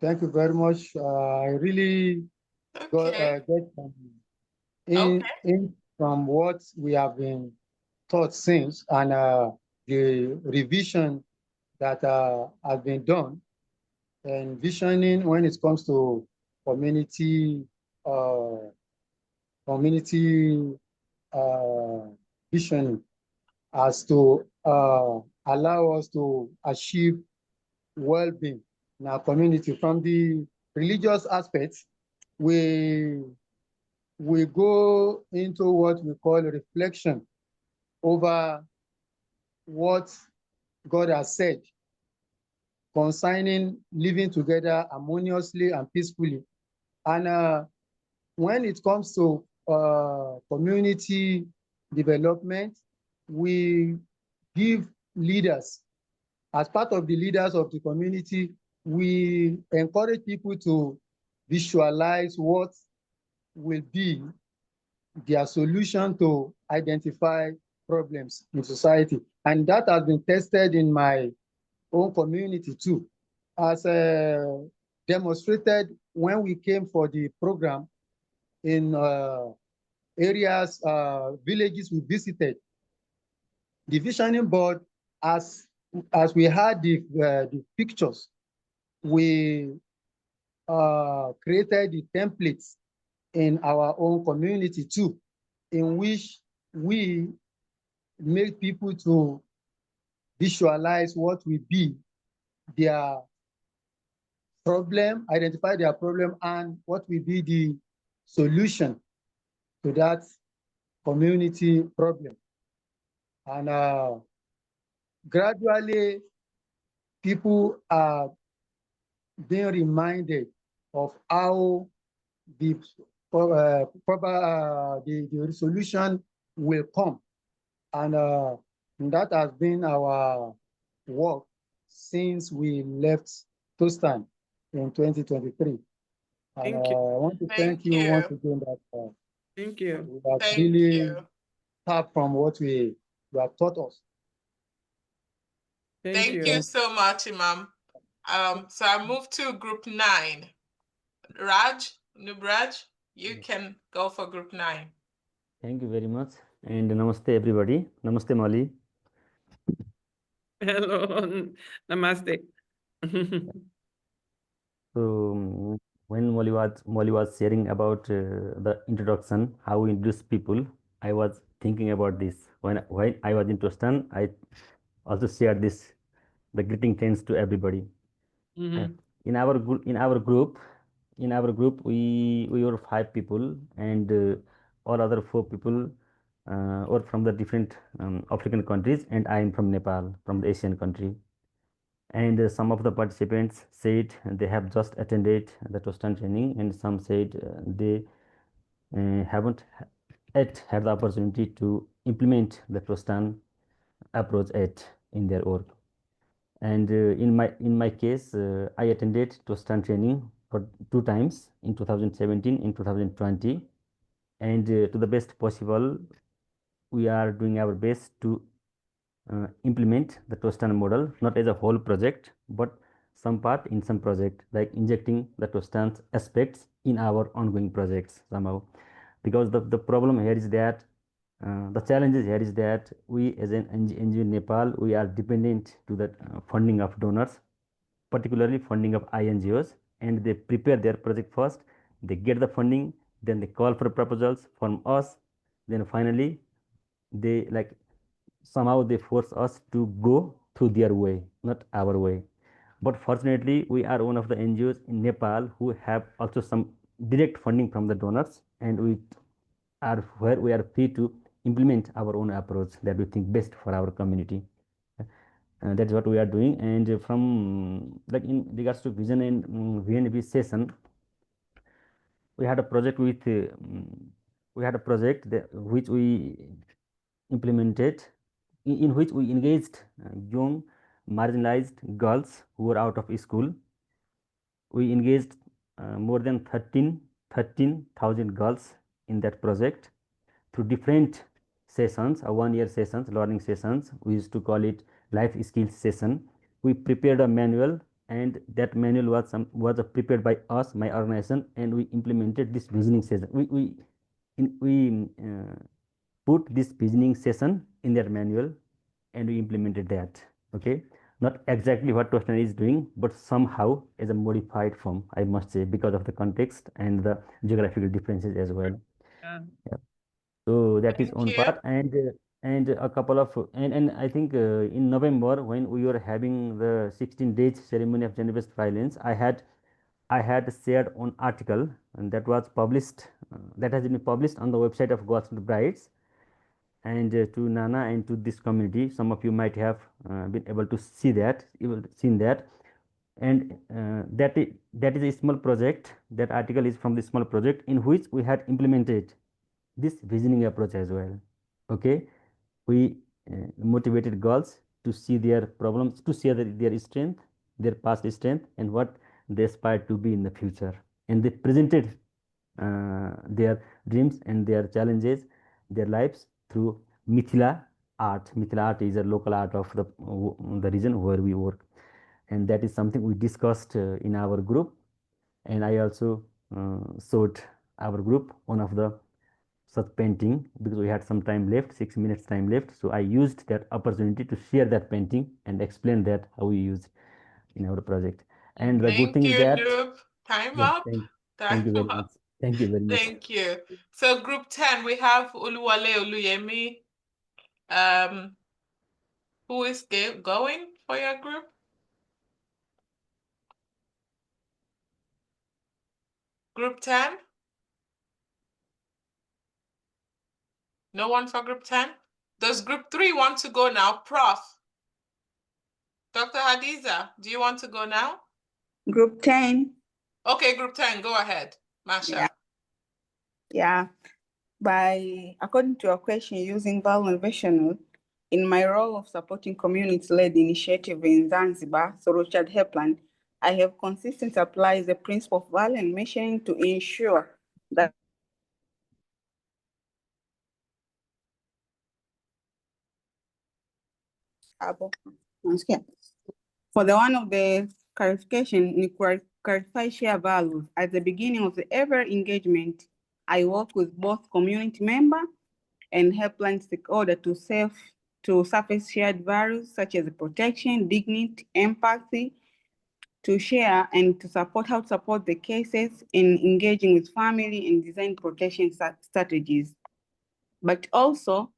thank you very much. I really get some in from what we have been taught since, and the revision that has been done, and visioning when it comes to community visioning as to allow us to achieve well-being in our community. From the religious aspects, we go into what we call reflection over what God has said concerning living together harmoniously and peacefully. And when it comes to community development, we give leaders, as part of the leaders of the community, we encourage people to visualize what will be their solution to identify problems in society. And that has been tested in my own community too, as demonstrated when we came for the program in areas, villages we visited. The visioning board, as we had the pictures, we created the templates in our own community too, in which we make people to visualize what will be their problem, identify their problem, and what will be the solution to that community problem. And gradually, people are being reminded of how the solution will come. And And that has been our work since we left Tostan in 2023. And Thank you. I want to thank Thank you once you. again that Thank you. we have Thank really you. tapped from what you have taught us. Thank Thank you. you so much, Imam. So I move to group 9. Raj, Nubraj, you can go for group 9. Thank you very much. And namaste, everybody. Namaste, Molly. Hello. Namaste. So when Molly was sharing about the introduction, how we introduce people, I was thinking about this. When I was in Tostan, I also shared this, the greeting thanks to everybody. Mhm. In our group, we were 5 people, and all other 4 people were from the different African countries, and I am from Nepal, from the Asian country. And some of the participants said they have just attended the Tostan training, and some said they haven't yet had the opportunity to implement the Tostan approach yet in their work. And in my case, I attended Tostan training for 2 times, in 2017 and 2020, and to the best possible, we are doing our best to implement the Tostan model, not as a whole project, but some part in some project, like injecting the Tostan's aspects in our ongoing projects somehow. Because the problem here is that the challenges here is that we as an NGO in Nepal, we are dependent to the funding of donors, particularly funding of INGOs, and they prepare their project first, they get the funding, then they call for proposals from us, then finally they like somehow they force us to go through their way, not our way. But fortunately, we are one of the NGOs in Nepal who have also some direct funding from the donors, and we are where we are free to implement our own approach that we think best for our community. That's what we are doing. And from like in regards to vision and VNB session, we had a project with we had a project that, which we implemented, in which we engaged young marginalized girls who were out of school. We engaged more than 13,000 girls in that project through different sessions, 1-year sessions, learning sessions. We used to call it life skills session. We prepared a manual, and that manual was prepared by us, my organization, and we implemented this visioning session. We put this visioning session in their manual, and we implemented that. Okay, not exactly what Tostan is doing, but somehow as a modified form, I must say, because of the context and the geographical differences as well. Yeah. Yeah. So that is Thank one you. part, and a couple of and I think in November, when we were having the 16 days ceremony of gender-based violence, I had shared an article, and that was published, that has been published on the website of Gods and Brides, and to Nana and to this community. Some of you might have been able to see that, seen that, and that is a small project. That article is from the small project in which we had implemented this visioning approach as well. Okay, we motivated girls to see their problems, to see their strength, their past strength, and what they aspire to be in the future, and they presented their dreams and their challenges, their lives through Mithila art. Mithila art is a local art of the region where we work, and that is something we discussed in our group. And I also showed our group one of the such painting, because we had some time left, 6 minutes time left. So I used that opportunity to share that painting and explain that how we use in our project. And the good Thank thing you, is that, Noob. Time yeah, up. thank you Time very much. up. Thank you very much. Thank you. So group 10, we have Uluwale Oluyemi. Who is going for your group? Group 10? No one for group 10? Does group 3 want to go now? Prof. Dr. Hadiza, do you want to go now? Group 10. Okay, group 10, go ahead. Masha. Yeah. According to your question, using vowel and visional, In my role of supporting community-led initiative in Zanzibar, Sorochad Helpline, I have consistently applied the principle of value and mission to ensure that for the one of the clarification, clarify share values. At the beginning of every engagement, I work with both community member and helpline stakeholder to surface shared values such as protection, dignity, empathy, to share and to support how to support the cases in engaging with family and design protection strategies. But also,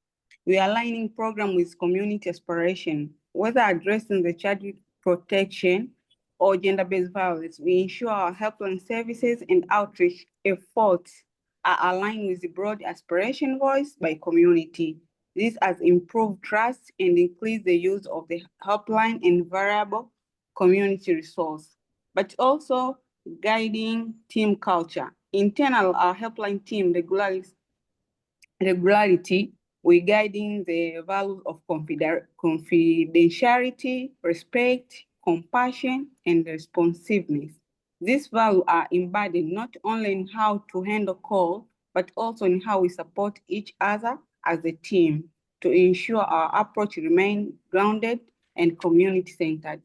we are aligning program with community aspiration, whether addressing the child protection or gender-based violence. We ensure our helpline services and outreach efforts are aligned with the broad aspiration voiced by community. This has improved trust and increased the use of the helpline and variable community resource, but also guiding team culture. Internal, our helpline team regularity, we're guiding the values of confidentiality, respect, compassion, and responsiveness. These values are embedded not only in how to handle calls, but also in how we support each other as a team to ensure our approach remains grounded and community-centered.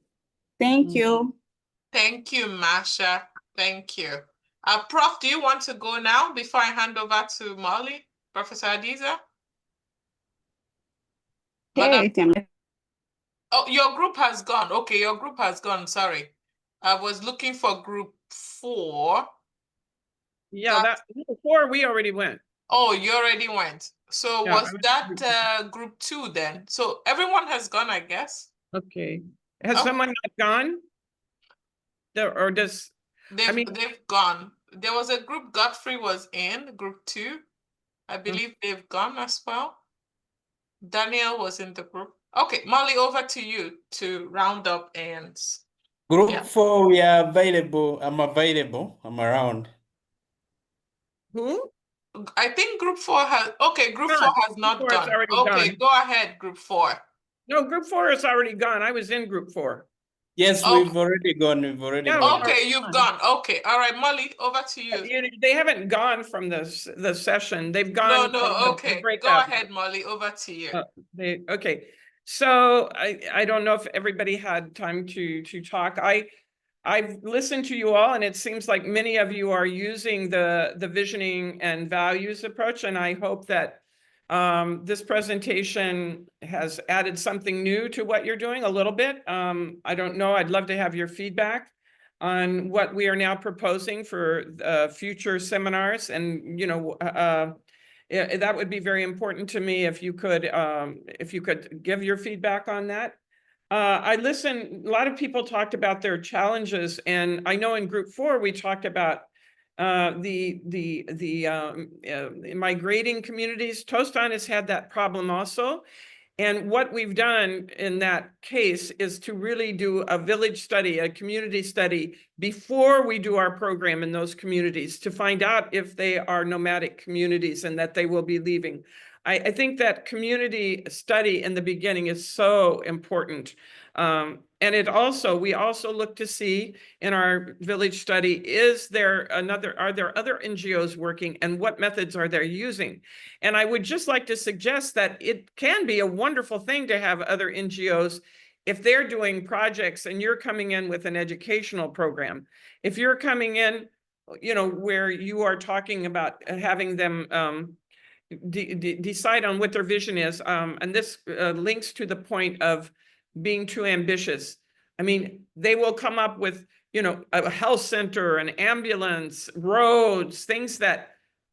Thank you. Thank you, Masha. Thank you. Prof, do you want to go now before I hand over to Molly, Professor Adiza? Hey, oh, your group has gone. Okay, your group has gone. Sorry. I was looking for group 4. Yeah, that 4 we already went. Oh, you already went. So Yeah, was that group 2 then? So everyone has gone, I guess. Okay. Has Okay. someone not gone? Or does They've gone. There was a group Godfrey was in, group 2. I believe they've gone as well. Daniel was in the group. Okay, Molly, over to you to round up and Group 4, we are available. I'm available. I'm around. Who? I think group 4 has, okay, group 4 has not Group 4 is gone. already Okay, gone. go ahead, group 4. No, group 4 is already gone. I was in group 4. Yes, we've already gone. We've already gone. Okay, you've gone. Okay, all right, Molly, over to you. They haven't gone from the session. They've gone from the Okay, breakout. go ahead, Molly, over to you. Okay, so I don't know if everybody had time to talk. I've listened to you all, and it seems like many of you are using the visioning and values approach, and I hope that this presentation has added something new to what you're doing a little bit. I don't know. I'd love to have your feedback on what we are now proposing for future seminars, and that would be very important to me if you could give your feedback on that. I listened, a lot of people talked about their challenges, and I know in group 4, we talked about migrating communities. Tostan has had that problem also. And what we've done in that case is to really do a village study, a community study, before we do our program in those communities to find out if they are nomadic communities and that they will be leaving. I think that community study in the beginning is so important. And we also look to see in our village study, are there other NGOs working, and what methods are they using? And I would just like to suggest that it can be a wonderful thing to have other NGOs if they're doing projects and you're coming in with an educational program. If you're coming in, where you are talking about having them decide on what their vision is, and this links to the point of being too ambitious. I mean, they will come up with, a health center, an ambulance, roads, things that,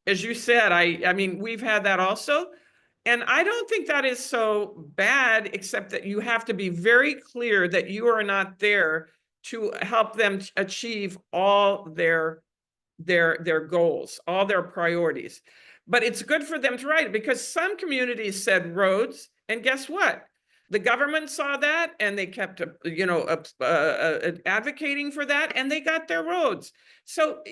as you said, I mean, we've had that also. And I don't think that is so bad, except that you have to be very clear that you are not there to help them achieve all their goals, all their priorities. But it's good for them to write it, because some communities said roads, and guess what? The government saw that, and they kept, advocating for that, and they got their roads. So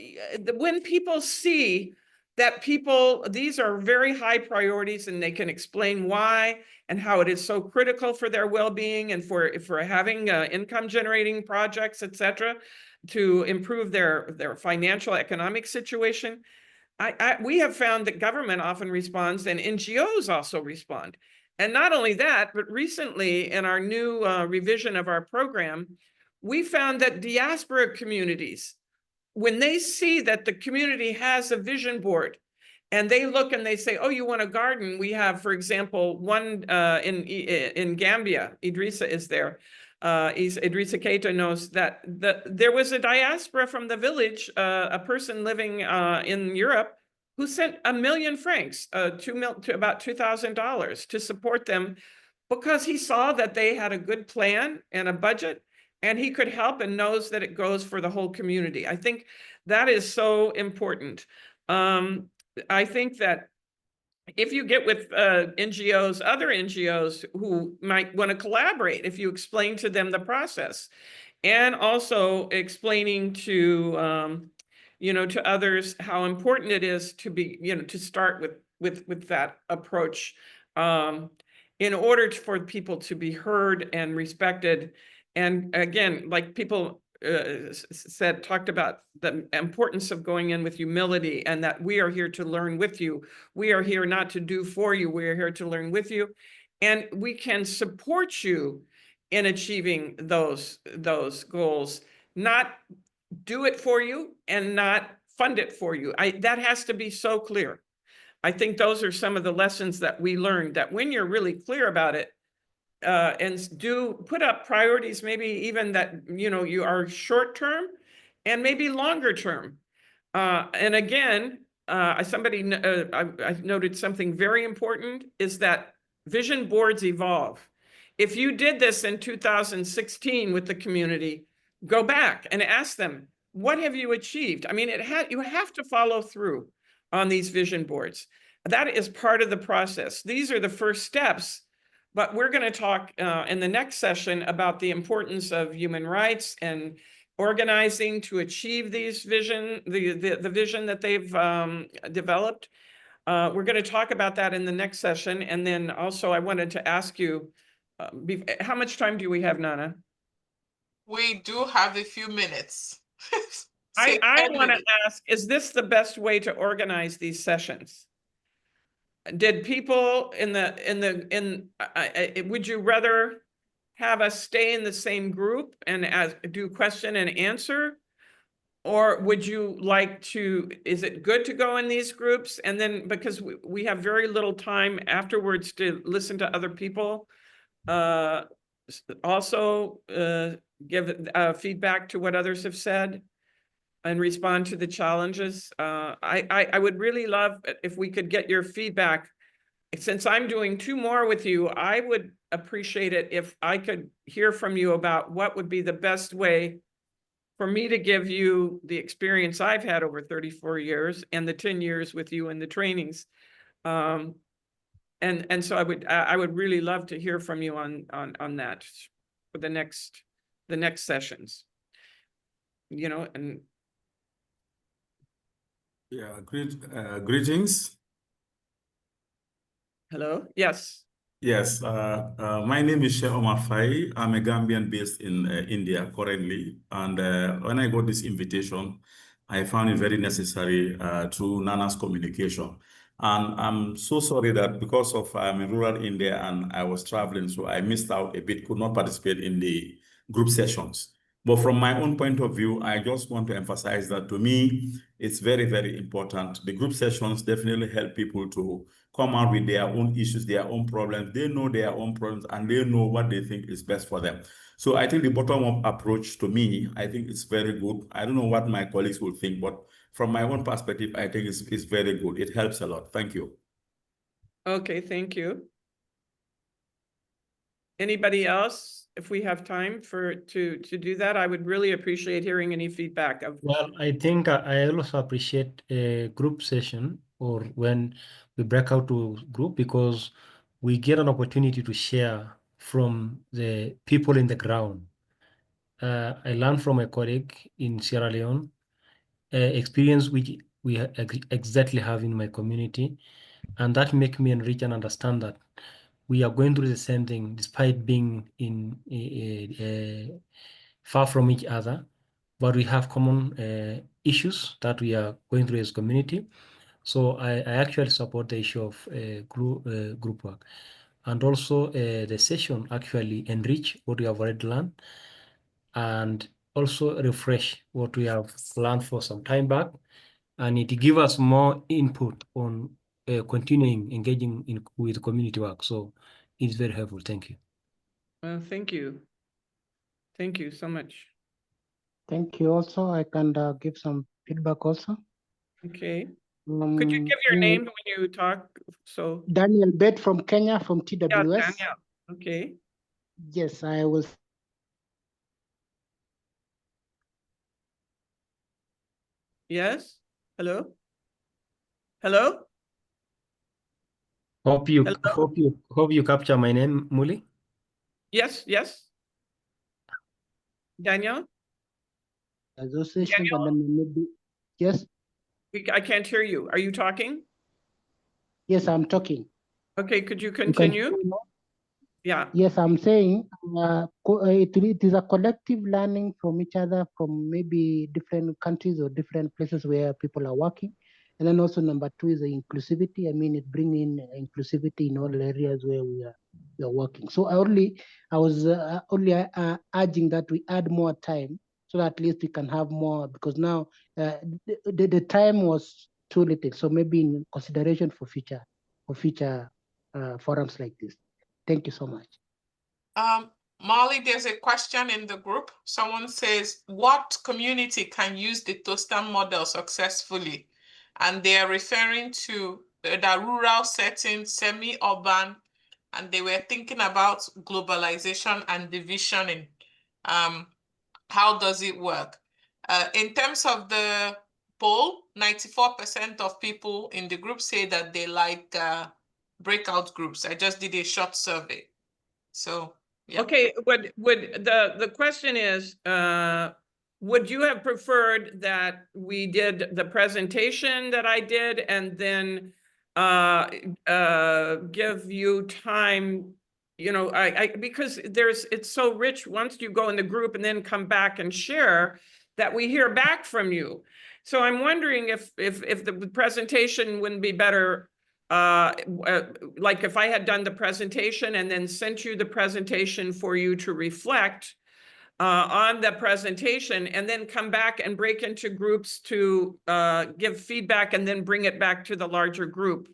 when people see that people, these are very high priorities and they can explain why and how it is so critical for their well-being and for having income generating projects, etc., to improve their financial economic situation. We have found that government often responds and NGOs also respond. And not only that, but recently in our new revision of our program, we found that diaspora communities, when they see that the community has a vision board and they look and they say, oh, you want a garden? We have, for example, one in Gambia, Idrissa is there. Idrissa Keita knows that there was a diaspora from the village, a person living in Europe who sent $1 million francs, to about $2,000 to support them because he saw that they had a good plan and a budget and he could help and knows that it goes for the whole community. I think that is so important. I think that if you get with NGOs, other NGOs who might want to collaborate, if you explain to them the process and also explaining to, to others how important it is to be, to start with that approach in order for people to be heard and respected. And again, like people talked about the importance of going in with humility and that we are here to learn with you. We are here not to do for you. We are here to learn with you. And we can support you in achieving those goals, not do it for you and not fund it for you. That has to be so clear. I think those are some of the lessons that we learned, that when you're really clear about it, and do put up priorities, maybe even that, you are short term and maybe longer term. And again, I noted something very important is that vision boards evolve. If you did this in 2016 with the community, go back and ask them, what have you achieved? I mean, you have to follow through on these vision boards. That is part of the process. These are the first steps. But we're going to talk in the next session about the importance of human rights and organizing to achieve these vision, the vision that they've developed. We're going to talk about that in the next session. And then also I wanted to ask you, how much time do we have, Nana? We do have a few minutes. I want to ask, is this the best way to organize these sessions? Did people would you rather have us stay in the same group and do question and answer? Or would you like to, is it good to go in these groups? And then because we have very little time afterwards to listen to other people, also give feedback to what others have said and respond to the challenges. I would really love if we could get your feedback. Since I'm doing 2 more with you, I would appreciate it if I could hear from you about what would be the best way for me to give you the experience I've had over 34 years and the 10 years with you in the trainings. And so I would really love to hear from you on that for the next sessions. And yeah, greetings. Hello. Yes. Yes, my name is Sheikh Omar Fai. I'm a Gambian based in India currently. And when I got this invitation, I found it very necessary through Nana's communication. And I'm so sorry that because of I'm in rural India and I was traveling, so I missed out a bit, could not participate in the group sessions. But from my own point of view, I just want to emphasize that to me, it's very, very important. The group sessions definitely help people to come out with their own issues, their own problems. They know their own problems and they know what they think is best for them. So I think the bottom-up approach to me, I think it's very good. I don't know what my colleagues will think, but from my own perspective, I think it's very good. It helps a lot. Thank you. Okay, thank you. Anybody else? If we have time to do that, I would really appreciate hearing any feedback of. Well, I think I also appreciate a group session or when we break out to group because we get an opportunity to share from the people in the ground. I learned from a colleague in Sierra Leone experience which exactly have in my community. And that make me enrich and understand that we are going through the same thing despite being far from each other, but we have common issues that we are going through as a community. So I actually support the issue of group work. And also the session actually enrich what we have already learned and also refresh what we have learned for some time back. And it give us more input on continuing engaging with community work. So it's very helpful. Thank you. Thank you. Thank you so much. Thank you. Also, I can give some feedback also. Okay. Could you give your name when you talk? So Daniel Bett from Kenya, from TWS. yeah, Daniel. Okay. Yes, I will. Yes. Hello. Hello. Hope you capture my name, Muli. Yes. Yes. Daniel. Association, and then maybe yes. I can't hear you. Are you talking? Yes, I'm talking. Okay. Could you You can continue? hear me now? Yeah. Yes, I'm saying it is a collective learning from each other, from maybe different countries or different places where people are working. And then also number two is the inclusivity. I mean, it brings in inclusivity in all areas where we are working. So I was only urging that we add more time so that at least we can have more, because now the time was too little. So maybe in consideration for future forums like this. Thank you so much. Molly, there's a question in the group. Someone says, what community can use the Tostan model successfully? And they are referring to the rural setting, semi-urban, and they were thinking about globalization and divisioning. How does it work? In terms of the poll, 94% of people in the group say that they like breakout groups. I just did a short survey. So, yeah. Okay, would the question is, would you have preferred that we did the presentation that I did and then give you time, you know, because it's so rich once you go in the group and then come back and share that we hear back from you. So I'm wondering if the presentation wouldn't be better, like if I had done the presentation and then sent you the presentation for you to reflect on the presentation and then come back and break into groups to give feedback and then bring it back to the larger group.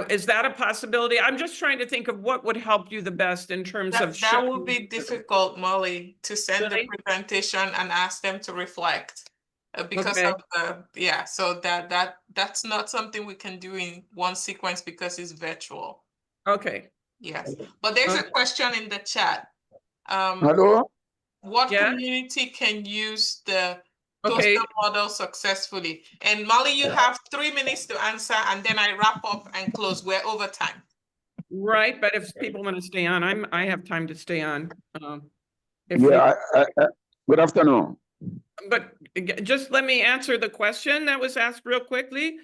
Is that a possibility? I'm just trying to think of what would help you the best in terms of that would be difficult, Molly, to send the presentation and ask them to reflect. Because of the so that's not something we can do in one sequence because it's virtual. Okay. Yes, but there's a question in the chat. Hello. What community can use the Tostan model successfully? And Molly, you have 3 minutes to answer, and then I wrap up and close. We're over time. Right, but if people want to stay on, I have time to stay on. Good afternoon. But just let me answer the question that was asked real quickly.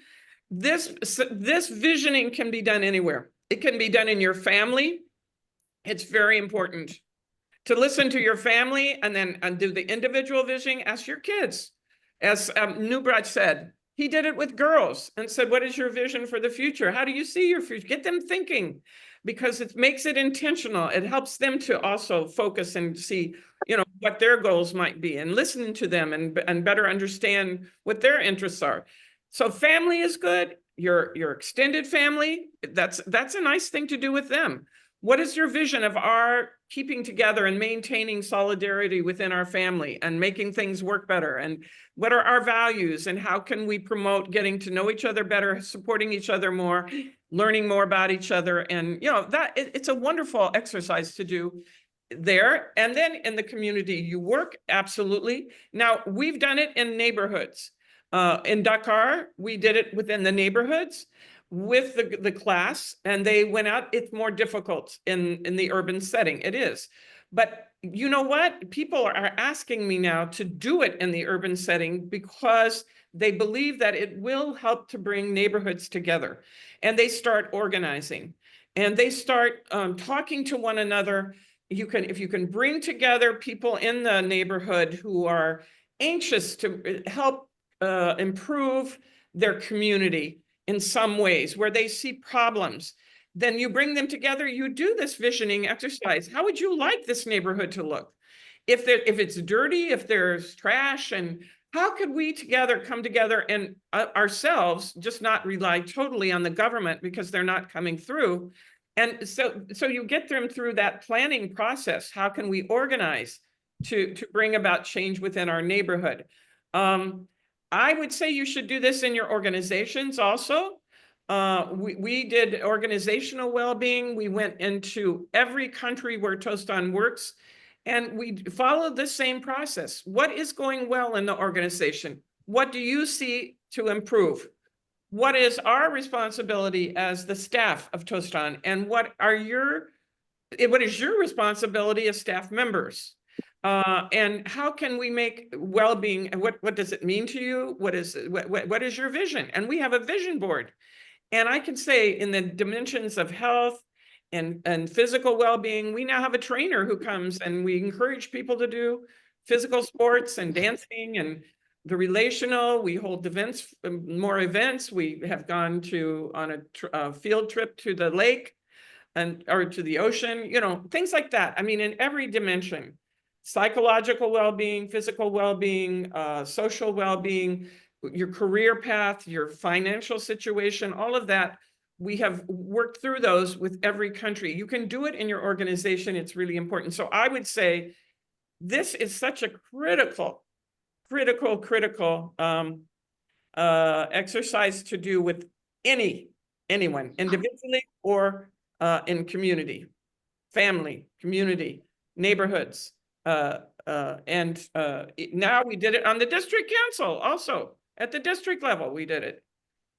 This visioning can be done anywhere. It can be done in your family. It's very important to listen to your family and then do the individual visioning. Ask your kids. As Nubraj said, he did it with girls and said, what is your vision for the future? How do you see your future? Get them thinking, because it makes it intentional. It helps them to also focus and see, you know, what their goals might be, and listening to them and better understand what their interests are. So family is good. Your extended family, that's a nice thing to do with them. What is your vision of our keeping together and maintaining solidarity within our family and making things work better? And what are our values, and how can we promote getting to know each other better, supporting each other more, learning more about each other? And, you know, that it's a wonderful exercise to do there. And then in the community you work, absolutely. Now, we've done it in neighborhoods. In Dakar, we did it within the neighborhoods with the class, and they went out. It's more difficult in the urban setting. It is. But you know what? People are asking me now to do it in the urban setting because they believe that it will help to bring neighborhoods together. And they start organizing and they start talking to one another. If you can bring together people in the neighborhood who are anxious to help improve their community in some ways where they see problems, then you bring them together, you do this visioning exercise. How would you like this neighborhood to look? If it's dirty, if there's trash, and how could we together come together and ourselves just not rely totally on the government because they're not coming through? And so you get them through that planning process. How can we organize to bring about change within our neighborhood? I would say you should do this in your organizations also. We did organizational well-being. We went into every country where Tostan works, and we followed the same process. What is going well in the organization? What do you see to improve? What is our responsibility as the staff of Tostan? And what is your responsibility as staff members? And how can we make well-being, what does it mean to you? What is your vision? And we have a vision board. And I can say in the dimensions of health and physical well-being, we now have a trainer who comes and we encourage people to do physical sports and dancing and the relational. We hold events, more events. We have gone on a field trip to the lake or to the ocean, things like that. I mean, in every dimension, psychological well-being, physical well-being, social well-being, your career path, your financial situation, all of that. We have worked through those with every country. You can do it in your organization. It's really important. So I would say this is such a critical exercise to do with anyone, individually or in community, family, community, neighborhoods. And now we did it on the district council also. At the district level, we did it.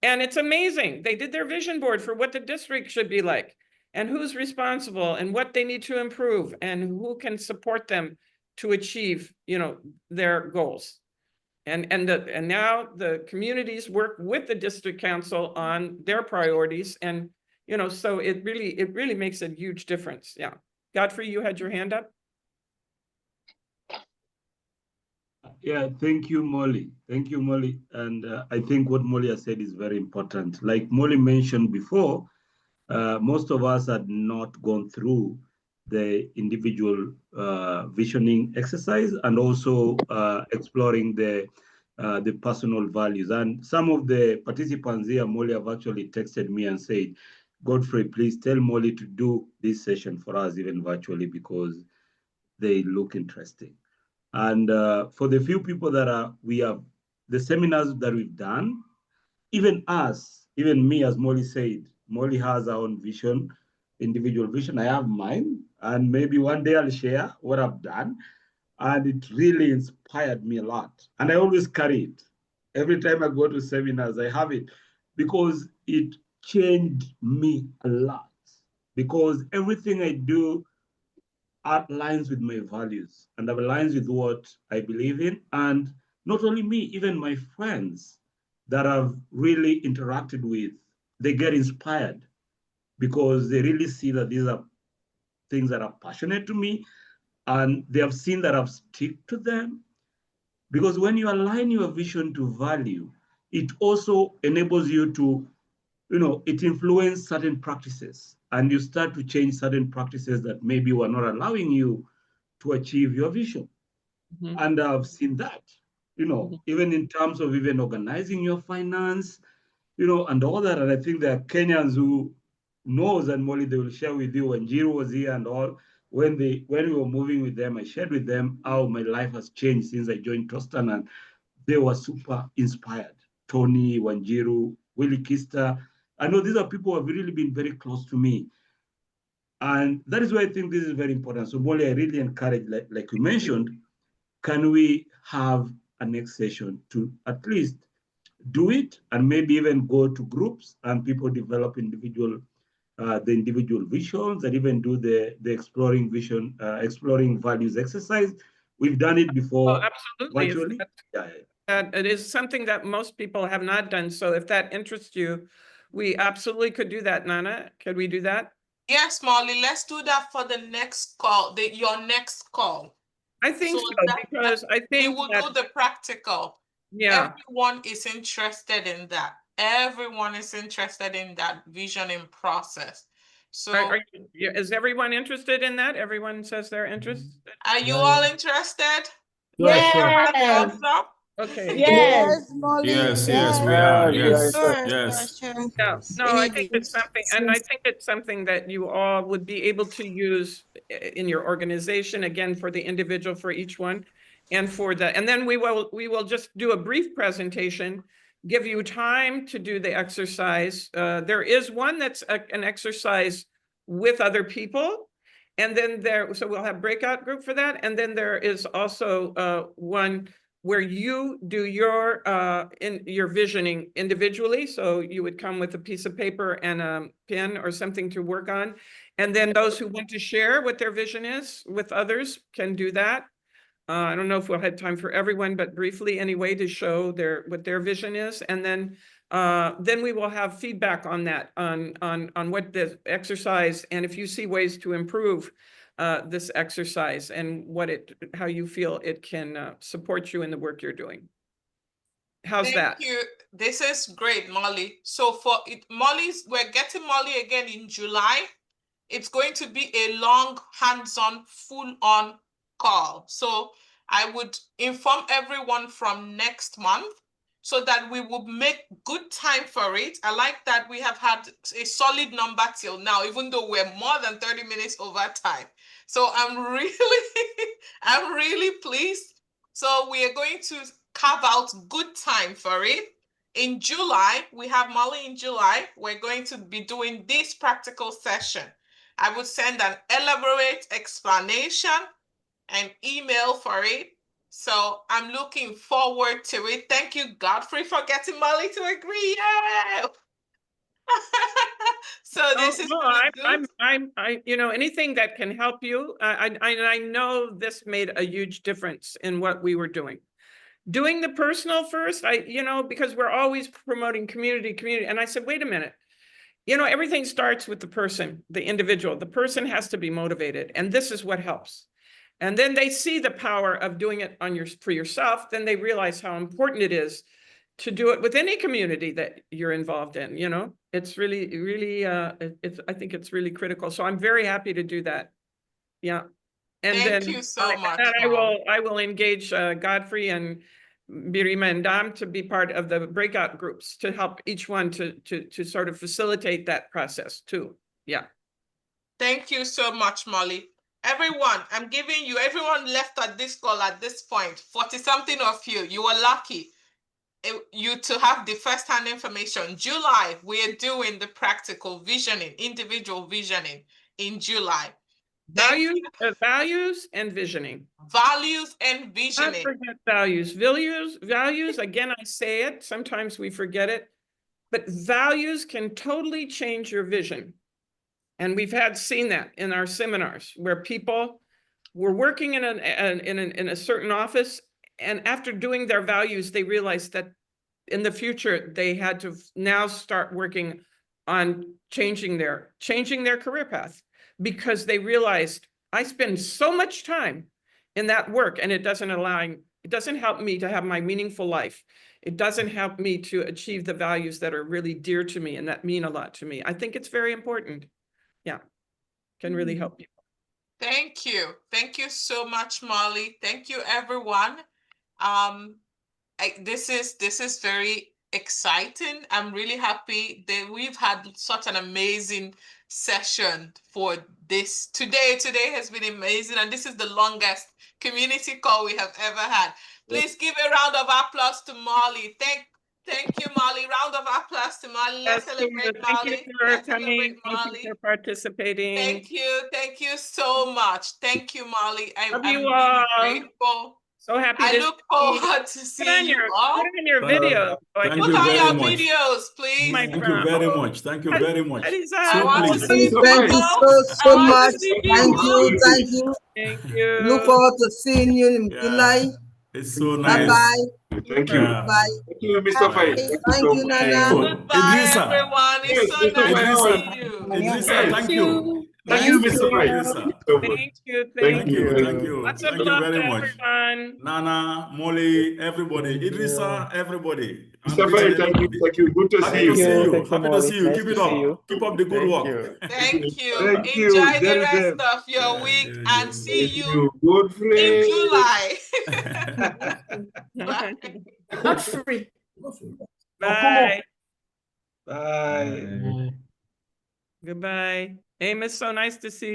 And it's amazing. They did their vision board for what the district should be like and who's responsible and what they need to improve and who can support them to achieve, their goals. And now the communities work with the district council on their priorities. And, so it really makes a huge difference. Yeah. Godfrey, you had your hand up. Yeah, thank you, Molly. Thank you, Molly. And I think what Molly has said is very important. Like Molly mentioned before, most of us had not gone through the individual visioning exercise and also exploring the personal values. And some of the participants here, Molly, have actually texted me and said, Godfrey, please tell Molly to do this session for us, even virtually, because they look interesting. And for the few people that we have, the seminars that we've done, even me, as Molly said, Molly has her own vision, individual vision. I have mine, and maybe one day I'll share what I've done. And it really inspired me a lot. And I always carry it. Every time I go to seminars, I have it because it changed me a lot. Because everything I do aligns with my values and aligns with what I believe in. And not only me, even my friends that I've really interacted with, they get inspired because they really see that these are things that are passionate to me and they have seen that I've stick to them. Because when you align your vision to value, it also enables you to, it influences certain practices and you start to change certain practices that maybe were not allowing you to achieve your vision. Mm-hmm. And I've seen that, even in terms of even organizing your finance, and all that. And I think there are Kenyans who knows, and Molly, they will share with you when Jiro was here and all, when we were moving with them, I shared with them how my life has changed since I joined Tostan, and they were super inspired. Tony, Wanjiru, Willie Kister. I know these are people who have really been very close to me. And that is why I think this is very important. So Molly, I really encourage, like you mentioned, can we have a next session to at least do it and maybe even go to groups and people develop individual the individual visions and even do the exploring vision, exploring values exercise. We've done it before absolutely. virtually. It is something that most people have not done. So if that interests you, we absolutely could do that, Nana. Could we do that? Yes, Molly, let's do that for the next call, your next call. I think so, because I think we will do the practical. Yeah. Everyone is interested in that. Everyone is interested in that visioning process. So is everyone interested in that? Everyone says they're interested. Are you all interested? Yes. Okay. Yes, Molly. Yes, yes, we are. Yes, yes. Yeah, no, I think it's something, and I think it's something that you all would be able to use in your organization, again, for the individual, for each one, and and then we will just do a brief presentation, give you time to do the exercise. There is one that's an exercise with other people, and then so we'll have breakout group for that, and then there is also one where you do your visioning individually. So you would come with a piece of paper and a pen or something to work on. And then those who want to share what their vision is with others can do that. I don't know if we'll have time for everyone, but briefly anyway, to show what their vision is. And then we will have feedback on that, on what the exercise, and if you see ways to improve this exercise and how you feel it can support you in the work you're doing. How's that? Thank you. This is great, Molly. So for it, we're getting Molly again in July. It's going to be a long, hands-on, full-on call. So I would inform everyone from next month so that we will make good time for it. I like that we have had a solid number till now, even though we're more than 30 minutes over time. So I'm really pleased. So we are going to carve out good time for it. In July, we have Molly in July. We're going to be doing this practical session. I would send an elaborate explanation and email for it. So I'm looking forward to it. Thank you, Godfrey, for getting Molly to agree. Yay! So this is really good. Anything that can help you. I know this made a huge difference in what we were doing. Doing the personal first, because we're always promoting community. And I said, wait a minute. Everything starts with the person, the individual. The person has to be motivated, and this is what helps. And then they see the power of doing it for yourself. Then they realize how important it is to do it with any community that you're involved in. It's really, I think it's really critical. So I'm very happy to do that. Yeah. And Thank you so much. I will engage Godfrey and Birima and Dam to be part of the breakout groups to help each one to sort of facilitate that process too. Yeah. Thank you so much, Molly. Everyone, I'm giving you, everyone left at this call at this point, 40-something of you, you were lucky you to have the first-hand information. July, we're doing the practical visioning, individual visioning in July. Values and visioning. Values and visioning. Don't forget values. Values, again, I say it, sometimes we forget it, but values can totally change your vision. And we've seen that in our seminars where people were working in a certain office, and after doing their values, they realized that in the future, they had to now start working on changing their career path, because they realized I spend so much time in that work, and it doesn't help me to have my meaningful life. It doesn't help me to achieve the values that are really dear to me and that mean a lot to me. I think it's very important. Yeah, can really help people. Thank you. Thank you so much, Molly. Thank you, everyone. This is very exciting. I'm really happy that we've had such an amazing session for this today. Today has been amazing, and this is the longest community call we have ever had. Please give a round of applause to Molly. Thank you, Molly. Round of applause to Molly. Let's celebrate Molly. Thank you for coming. Thank you for participating. Thank you so much. Thank you, Molly. I'm you really all. grateful. So happy I to look see you. forward to seeing you all. Put on your video. So I Thank Put you on very your much. videos, please. My Thank you very much. Thank you very much. I So want to please. see Thank you people. so I want much. to see Thank people. you. Thank you. Thank you. Look forward to seeing you in Yeah, July. it's so Bye nice. bye. Thank you. Yeah. Bye. Thank you, Mr. Fay. Thank you, Nana. Oh, Goodbye, Idrissa. everyone. It's Yes, so Mr. nice Fay, to how are see you. Idrissa, thank you. Thank you, Mr. Fay. Idrissa. Thank you. Thank you. Thank you. Lots of Thank you love very to much. everyone. Nana, Molly, everybody. Idrissa, everybody. I'm Mr. Fay, greeting thank you. everybody. Thank you. Good to see Happy you. to see you. Thank you, Happy to Molly. see you. Nice Keep to it see up. you. Keep up the good Thank work. you. Thank you. Thank you, Enjoy the Jerry rest Dev. of your week and see Thank you Good in friend. July. Bye. Not free. Bye. Bye. Goodbye. Amos, so nice to see you.